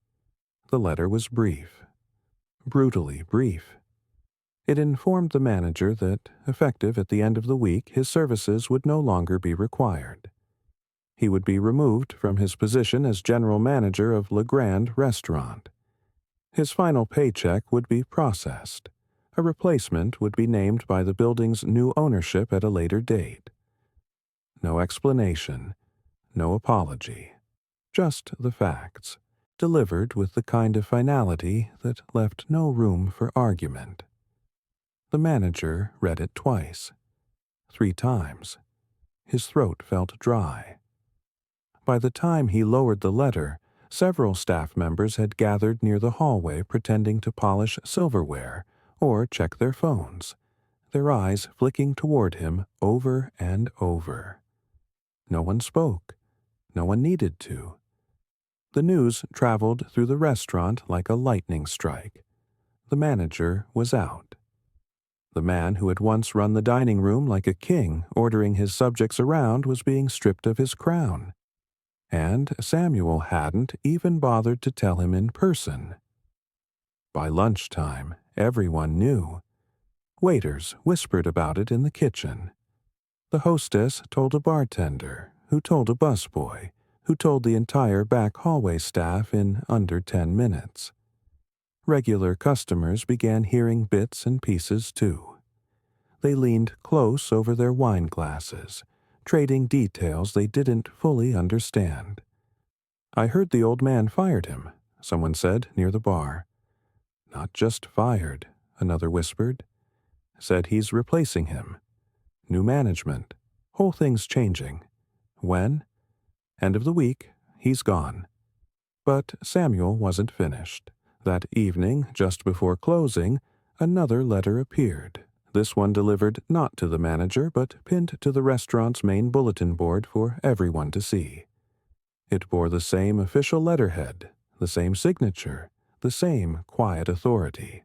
The letter was brief. Brutally brief. It informed the manager that, effective at the end of the week, his services would no longer be required. He would be removed from his position as general manager of LeGrand Restaurant. His final paycheck would be processed. A replacement would be named by the building's new ownership at a later date. No explanation, no apology. Just the facts, delivered with the kind of finality that left no room for argument. The manager read it twice, 3 times. His throat felt dry. By the time he lowered the letter, several staff members had gathered near the hallway pretending to polish silverware or check their phones, their eyes flicking toward him over and over. No one spoke. No one needed to. The news traveled through the restaurant like a lightning strike. The manager was out. The man who had once run the dining room like a king, ordering his subjects around, was being stripped of his crown. And Samuel hadn't even bothered to tell him in person. By lunchtime, everyone knew. Waiters whispered about it in the kitchen. The hostess told a bartender, who told a busboy, who told the entire back hallway staff in under 10 minutes. Regular customers began hearing bits and pieces too. They leaned close over their wine glasses, trading details they didn't fully understand. "I heard the old man fired him," someone said near the bar. "Not just fired," another whispered. "Said he's replacing him. New management. Whole thing's changing. When? End of the week. He's gone." But Samuel wasn't finished. That evening, just before closing, another letter appeared, this one delivered not to the manager but pinned to the restaurant's main bulletin board for everyone to see. It bore the same official letterhead, the same signature, the same quiet authority.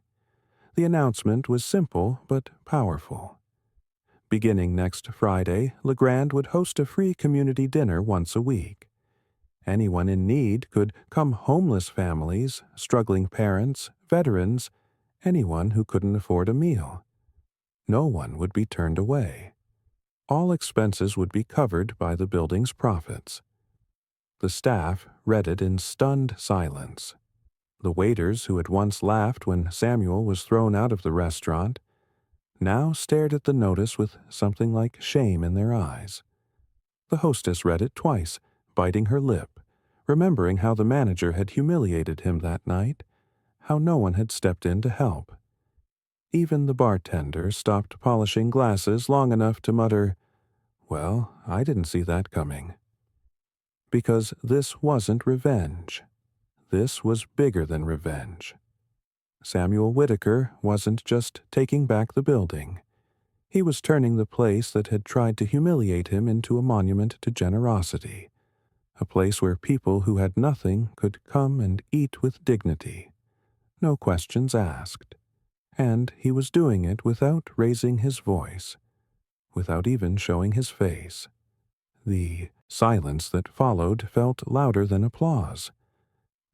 The announcement was simple but powerful. Beginning next Friday, LeGrand would host a free community dinner once a week. Anyone in need could come, homeless families, struggling parents, veterans, anyone who couldn't afford a meal. No one would be turned away. All expenses would be covered by the building's profits. The staff read it in stunned silence. The waiters who had once laughed when Samuel was thrown out of the restaurant now stared at the notice with something like shame in their eyes. The hostess read it twice, biting her lip, remembering how the manager had humiliated him that night, how no one had stepped in to help. Even the bartender stopped polishing glasses long enough to mutter, "Well, I didn't see that coming." Because this wasn't revenge. This was bigger than revenge. Samuel Whitaker wasn't just taking back the building. He was turning the place that had tried to humiliate him into a monument to generosity, a place where people who had nothing could come and eat with dignity, no questions asked. And he was doing it without raising his voice, without even showing his face. The silence that followed felt louder than applause.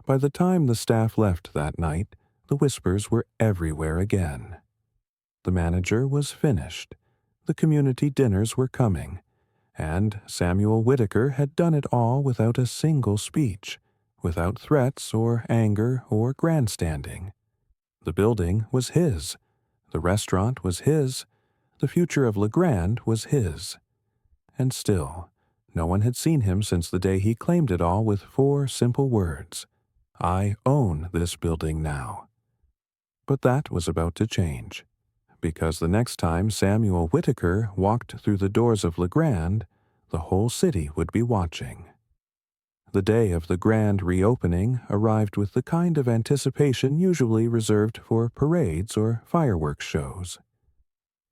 By the time the staff left that night, the whispers were everywhere again. The manager was finished. The community dinners were coming, and Samuel Whitaker had done it all without a single speech, without threats or anger or grandstanding. The building was his. The restaurant was his. The future of LeGrand was his. And still, no one had seen him since the day he claimed it all with 4 simple words: "I own this building now." But that was about to change, because the next time Samuel Whitaker walked through the doors of LeGrand, the whole city would be watching. The day of the grand reopening arrived with the kind of anticipation usually reserved for parades or fireworks shows.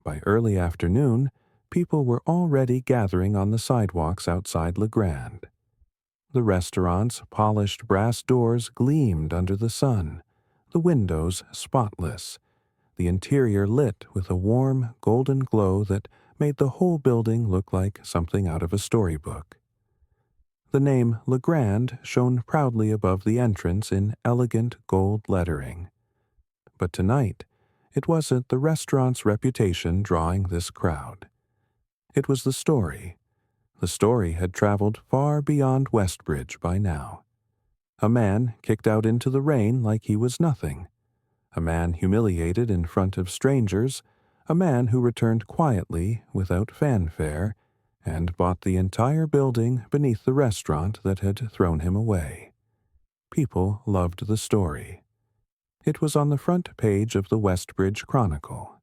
By early afternoon, people were already gathering on the sidewalks outside LeGrand. The restaurant's polished brass doors gleamed under the sun, the windows spotless, the interior lit with a warm, golden glow that made the whole building look like something out of a storybook. The name LeGrand shone proudly above the entrance in elegant gold lettering. But tonight, it wasn't the restaurant's reputation drawing this crowd. It was the story. The story had traveled far beyond Westbridge by now. A man kicked out into the rain like he was nothing. A man humiliated in front of strangers. A man who returned quietly, without fanfare, and bought the entire building beneath the restaurant that had thrown him away. People loved the story. It was on the front page of the Westbridge Chronicle.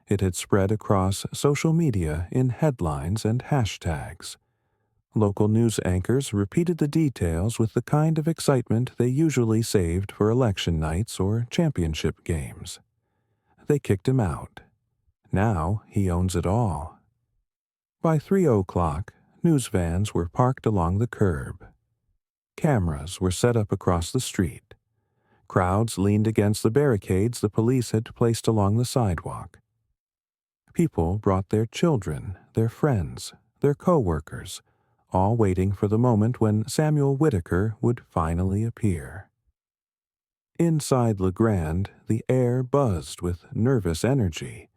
It had spread across social media in headlines and hashtags. Local news anchors repeated the details with the kind of excitement they usually saved for election nights or championship games. They kicked him out. Now he owns it all. By 3:00, news vans were parked along the curb. Cameras were set up across the street. Crowds leaned against the barricades the police had placed along the sidewalk. People brought their children, their friends, their co-workers, all waiting for the moment when Samuel Whitaker would finally appear. Inside LeGrand, the air buzzed with nervous energy.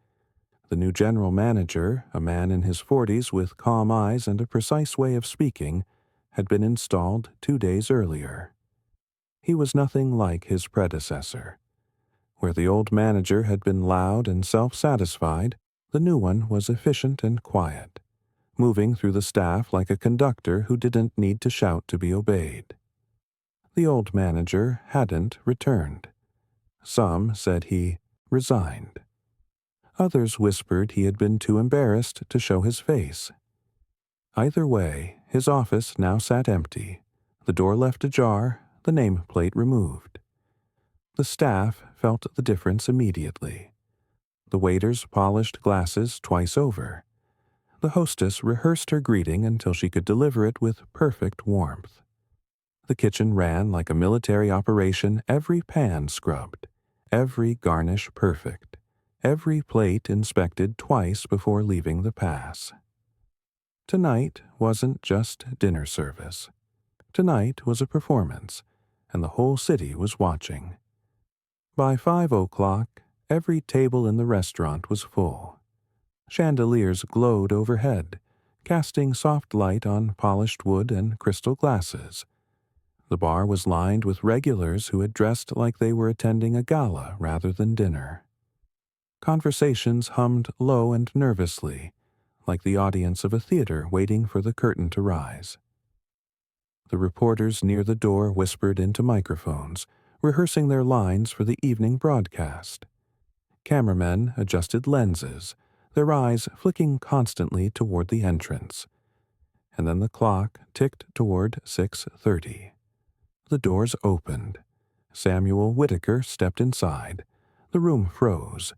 The new general manager, a man in his 40s with calm eyes and a precise way of speaking, had been installed 2 days earlier. He was nothing like his predecessor. Where the old manager had been loud and self-satisfied, the new one was efficient and quiet, moving through the staff like a conductor who didn't need to shout to be obeyed. The old manager hadn't returned. Some said he resigned. Others whispered he had been too embarrassed to show his face. Either way, his office now sat empty, the door left ajar, the nameplate removed. The staff felt the difference immediately. The waiters polished glasses twice over. The hostess rehearsed her greeting until she could deliver it with perfect warmth. The kitchen ran like a military operation, every pan scrubbed, every garnish perfect, every plate inspected twice before leaving the pass. Tonight wasn't just dinner service. Tonight was a performance, and the whole city was watching. By 5:00, every table in the restaurant was full. Chandeliers glowed overhead, casting soft light on polished wood and crystal glasses. The bar was lined with regulars who had dressed like they were attending a gala rather than dinner. Conversations hummed low and nervously, like the audience of a theater waiting for the curtain to rise. The reporters near the door whispered into microphones, rehearsing their lines for the evening broadcast. Cameramen adjusted lenses, their eyes flicking constantly toward the entrance. And then the clock ticked toward 6:30. The doors opened, Samuel Whitaker stepped inside. The room froze.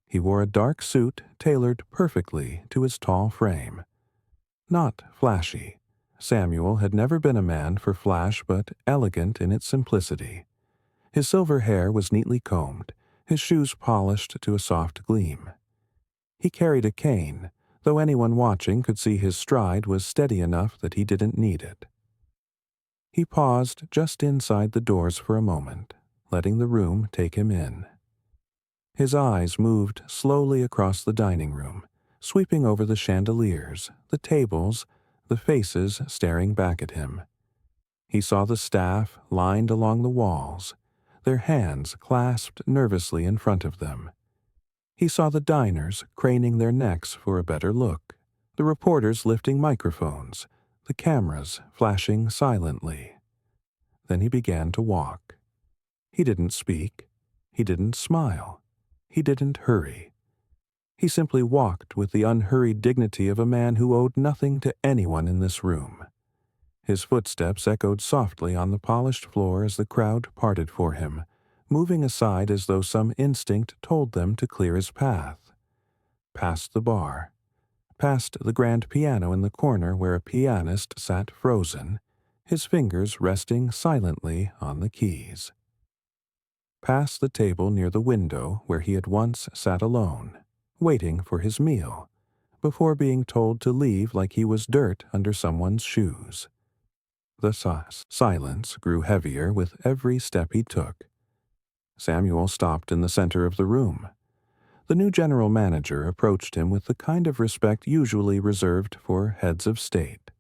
He wore a dark suit tailored perfectly to his tall frame. Not flashy. Samuel had never been a man for flash, but elegant in its simplicity. His silver hair was neatly combed, his shoes polished to a soft gleam. He carried a cane, though anyone watching could see his stride was steady enough that he didn't need it. He paused just inside the doors for a moment, letting the room take him in. His eyes moved slowly across the dining room, sweeping over the chandeliers, the tables, the faces staring back at him. He saw the staff lined along the walls, their hands clasped nervously in front of them. He saw the diners craning their necks for a better look, the reporters lifting microphones, the cameras flashing silently. Then he began to walk. He didn't speak. He didn't smile. He didn't hurry. He simply walked with the unhurried dignity of a man who owed nothing to anyone in this room. His footsteps echoed softly on the polished floor as the crowd parted for him, moving aside as though some instinct told them to clear his path. Past the bar, past the grand piano in the corner where a pianist sat frozen, his fingers resting silently on the keys. Past the table near the window where he had once sat alone, waiting for his meal, before being told to leave like he was dirt under someone's shoes. The silence grew heavier with every step he took. Samuel stopped in the center of the room. The new general manager approached him with the kind of respect usually reserved for heads of state.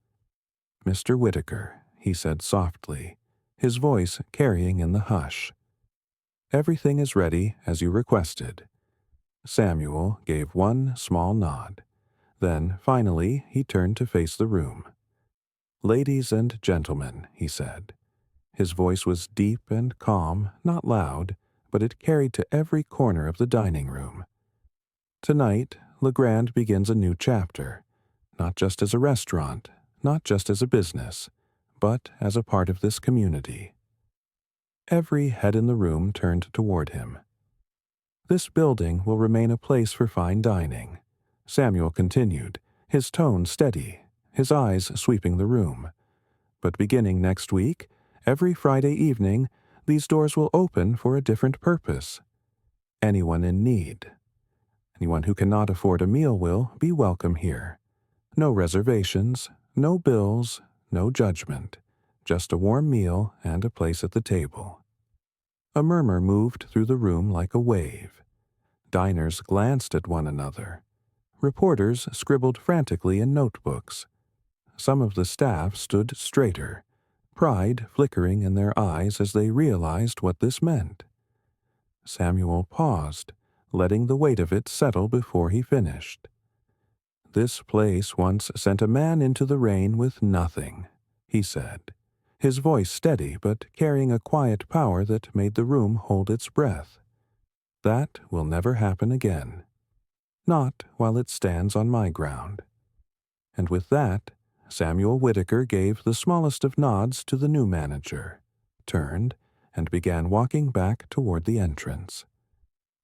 "Mr. Whitaker," he said softly, his voice carrying in the hush. "Everything is ready as you requested." Samuel gave one small nod. Then, finally, he turned to face the room. "Ladies and gentlemen," he said. His voice was deep and calm, not loud, but it carried to every corner of the dining room. "Tonight, LeGrand begins a new chapter, not just as a restaurant, not just as a business, but as a part of this community." Every head in the room turned toward him. "This building will remain a place for fine dining," Samuel continued, his tone steady, his eyes sweeping the room. "But beginning next week, every Friday evening, these doors will open for a different purpose. Anyone in need, anyone who cannot afford a meal will be welcome here. No reservations, no bills, no judgment, just a warm meal and a place at the table." A murmur moved through the room like a wave. Diners glanced at one another. Reporters scribbled frantically in notebooks. Some of the staff stood straighter, pride flickering in their eyes as they realized what this meant. Samuel paused, letting the weight of it settle before he finished. "This place once sent a man into the rain with nothing," he said, his voice steady but carrying a quiet power that made the room hold its breath. "That will never happen again. Not while it stands on my ground." And with that, Samuel Whitaker gave the smallest of nods to the new manager, turned, and began walking back toward the entrance.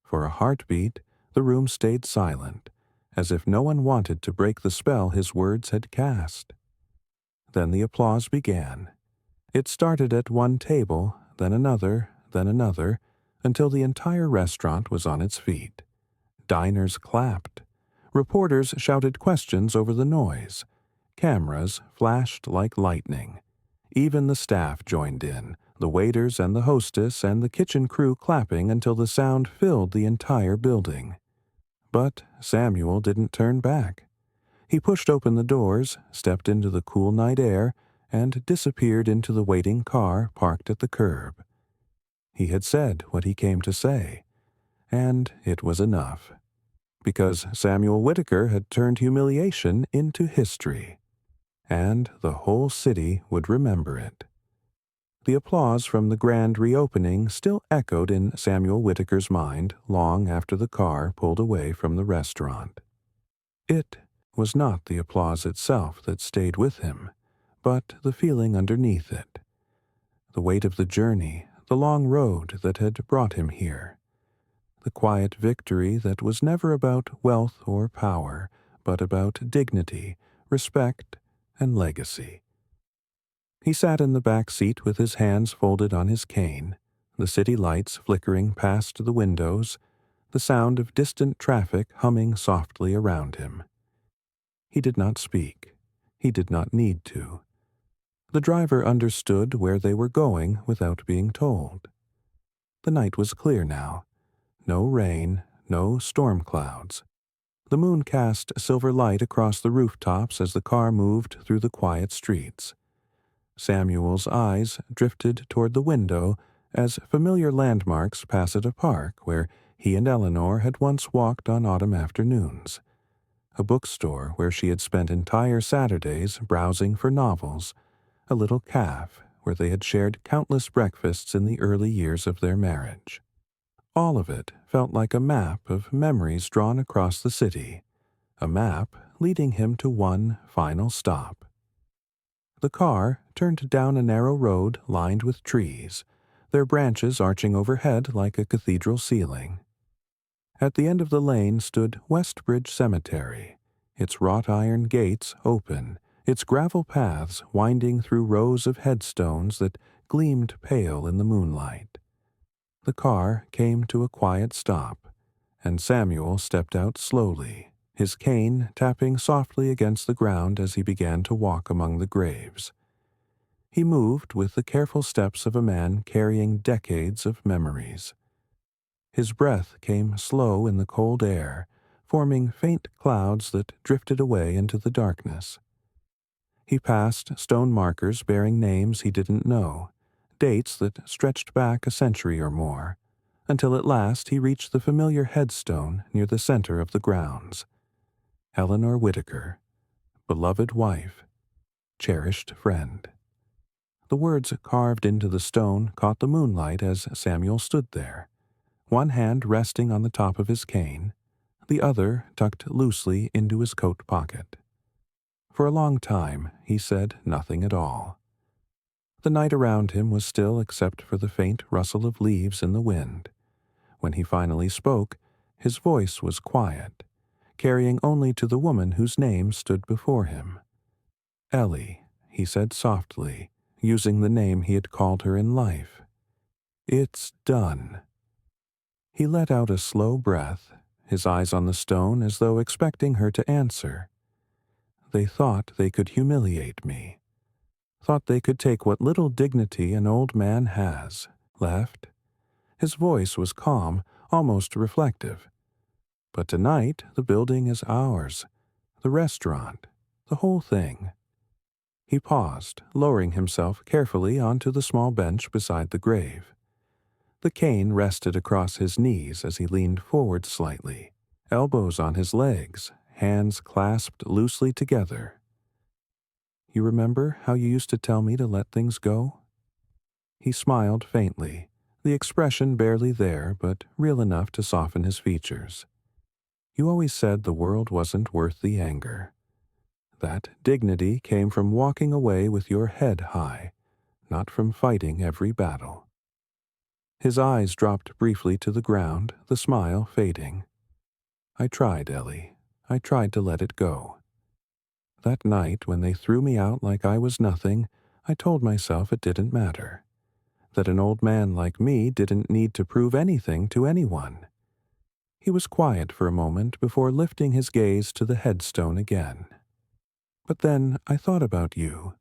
For a heartbeat, the room stayed silent, as if no one wanted to break the spell his words had cast. Then the applause began. It started at one table, then another, until the entire restaurant was on its feet. Diners clapped. Reporters shouted questions over the noise. Cameras flashed like lightning. Even the staff joined in, the waiters and the hostess and the kitchen crew clapping until the sound filled the entire building. But Samuel didn't turn back. He pushed open the doors, stepped into the cool night air, and disappeared into the waiting car parked at the curb. He had said what he came to say, and it was enough. Because Samuel Whitaker had turned humiliation into history, and the whole city would remember it. The applause from the grand reopening still echoed in Samuel Whitaker's mind long after the car pulled away from the restaurant. It was not the applause itself that stayed with him, but the feeling underneath it. The weight of the journey, the long road that had brought him here, the quiet victory that was never about wealth or power, but about dignity, respect, and legacy. He sat in the back seat with his hands folded on his cane, the city lights flickering past the windows, the sound of distant traffic humming softly around him. He did not speak. He did not need to. The driver understood where they were going without being told. The night was clear now. No rain, no storm clouds. The moon cast silver light across the rooftops as the car moved through the quiet streets. Samuel's eyes drifted toward the window as familiar landmarks passed a park where he and Eleanor had once walked on autumn afternoons, a bookstore where she had spent entire Saturdays browsing for novels, a little cafe where they had shared countless breakfasts in the early years of their marriage. All of it felt like a map of memories drawn across the city, a map leading him to one final stop. The car turned down a narrow road lined with trees, their branches arching overhead like a cathedral ceiling. At the end of the lane stood Westbridge Cemetery, its wrought iron gates open, its gravel paths winding through rows of headstones that gleamed pale in the moonlight. The car came to a quiet stop, and Samuel stepped out slowly, his cane tapping softly against the ground as he began to walk among the graves. He moved with the careful steps of a man carrying decades of memories. His breath came slow in the cold air, forming faint clouds that drifted away into the darkness. He passed stone markers bearing names he didn't know, dates that stretched back a century or more, until at last he reached the familiar headstone near the center of the grounds. Eleanor Whitaker, beloved wife, cherished friend. The words carved into the stone caught the moonlight as Samuel stood there, one hand resting on the top of his cane, the other tucked loosely into his coat pocket. For a long time he said nothing at all. The night around him was still except for the faint rustle of leaves in the wind. When he finally spoke, his voice was quiet, carrying only to the woman whose name stood before him. Ellie, he said softly, using the name he had called her in life. It's done. He let out a slow breath, his eyes on the stone as though expecting her to answer. They thought they could humiliate me. Thought they could take what little dignity an old man has left. His voice was calm, almost reflective. But tonight the building is ours, the restaurant, the whole thing. He paused, lowering himself carefully onto the small bench beside the grave. The cane rested across his knees as he leaned forward slightly, elbows on his legs, hands clasped loosely together. You remember how you used to tell me to let things go? He smiled faintly, the expression barely there but real enough to soften his features. You always said the world wasn't worth the anger. That dignity came from walking away with your head high, not from fighting every battle. His eyes dropped briefly to the ground, the smile fading. I tried, Ellie. I tried to let it go. That night, when they threw me out like I was nothing, I told myself it didn't matter. That an old man like me didn't need to prove anything to anyone. He was quiet for a moment before lifting his gaze to the headstone again. But then I thought about you,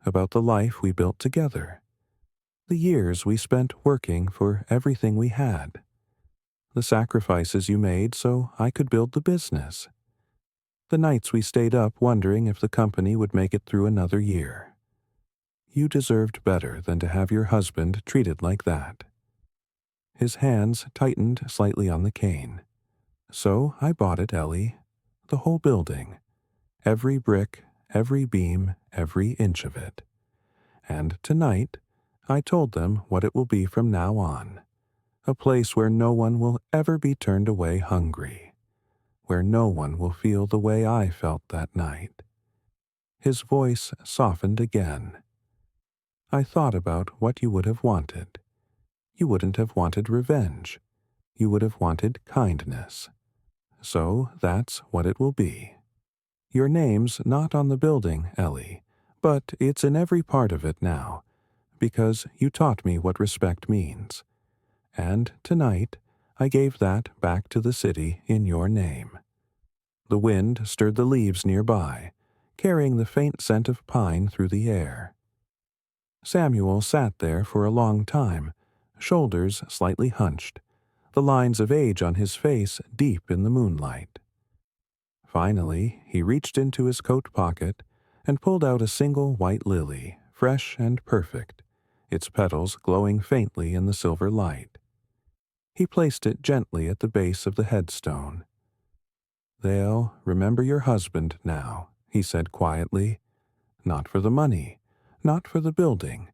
about the life we built together, the years we spent working for everything we had, the sacrifices you made so I could build the business, the nights we stayed up wondering if the company would make it through another year. You deserved better than to have your husband treated like that. His hands tightened slightly on the cane. So I bought it, Ellie, the whole building, every brick, every beam, every inch of it. And tonight, I told them what it will be from now on, a place where no one will ever be turned away hungry, where no one will feel the way I felt that night. His voice softened again. I thought about what you would have wanted. you wouldn't have wanted revenge. You would have wanted kindness. So that's what it will be. Your name's not on the building, Ellie, but it's in every part of it now, because you taught me what respect means. And tonight, I gave that back to the city in your name. The wind stirred the leaves nearby, carrying the faint scent of pine through the air. Samuel sat there for a long time, shoulders slightly hunched, the lines of age on his face deep in the moonlight. Finally, he reached into his coat pocket and pulled out a single white lily, fresh and perfect, its petals glowing faintly in the silver light. He placed it gently at the base of the headstone. "They'll remember your husband now," he said quietly, "not for the money, not for the building,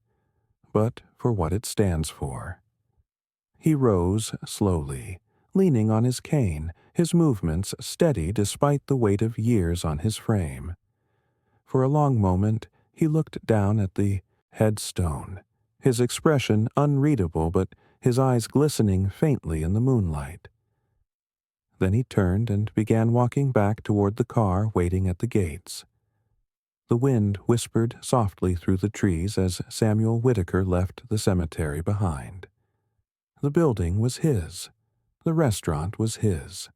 but for what it stands for." He rose slowly, leaning on his cane, his movements steady despite the weight of years on his frame. For a long moment he looked down at the headstone, his expression unreadable but his eyes glistening faintly in the moonlight. Then he turned and began walking back toward the car waiting at the gates. The wind whispered softly through the trees as Samuel Whitaker left the cemetery behind. The building was his. The restaurant was his.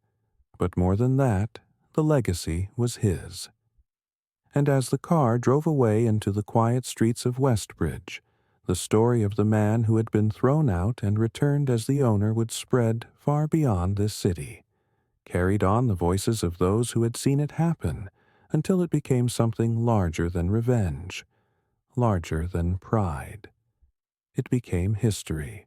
But more than that, the legacy was his. And as the car drove away into the quiet streets of Westbridge, the story of the man who had been thrown out and returned as the owner would spread far beyond this city, carried on the voices of those who had seen it happen until it became something larger than revenge, larger than pride. It became history,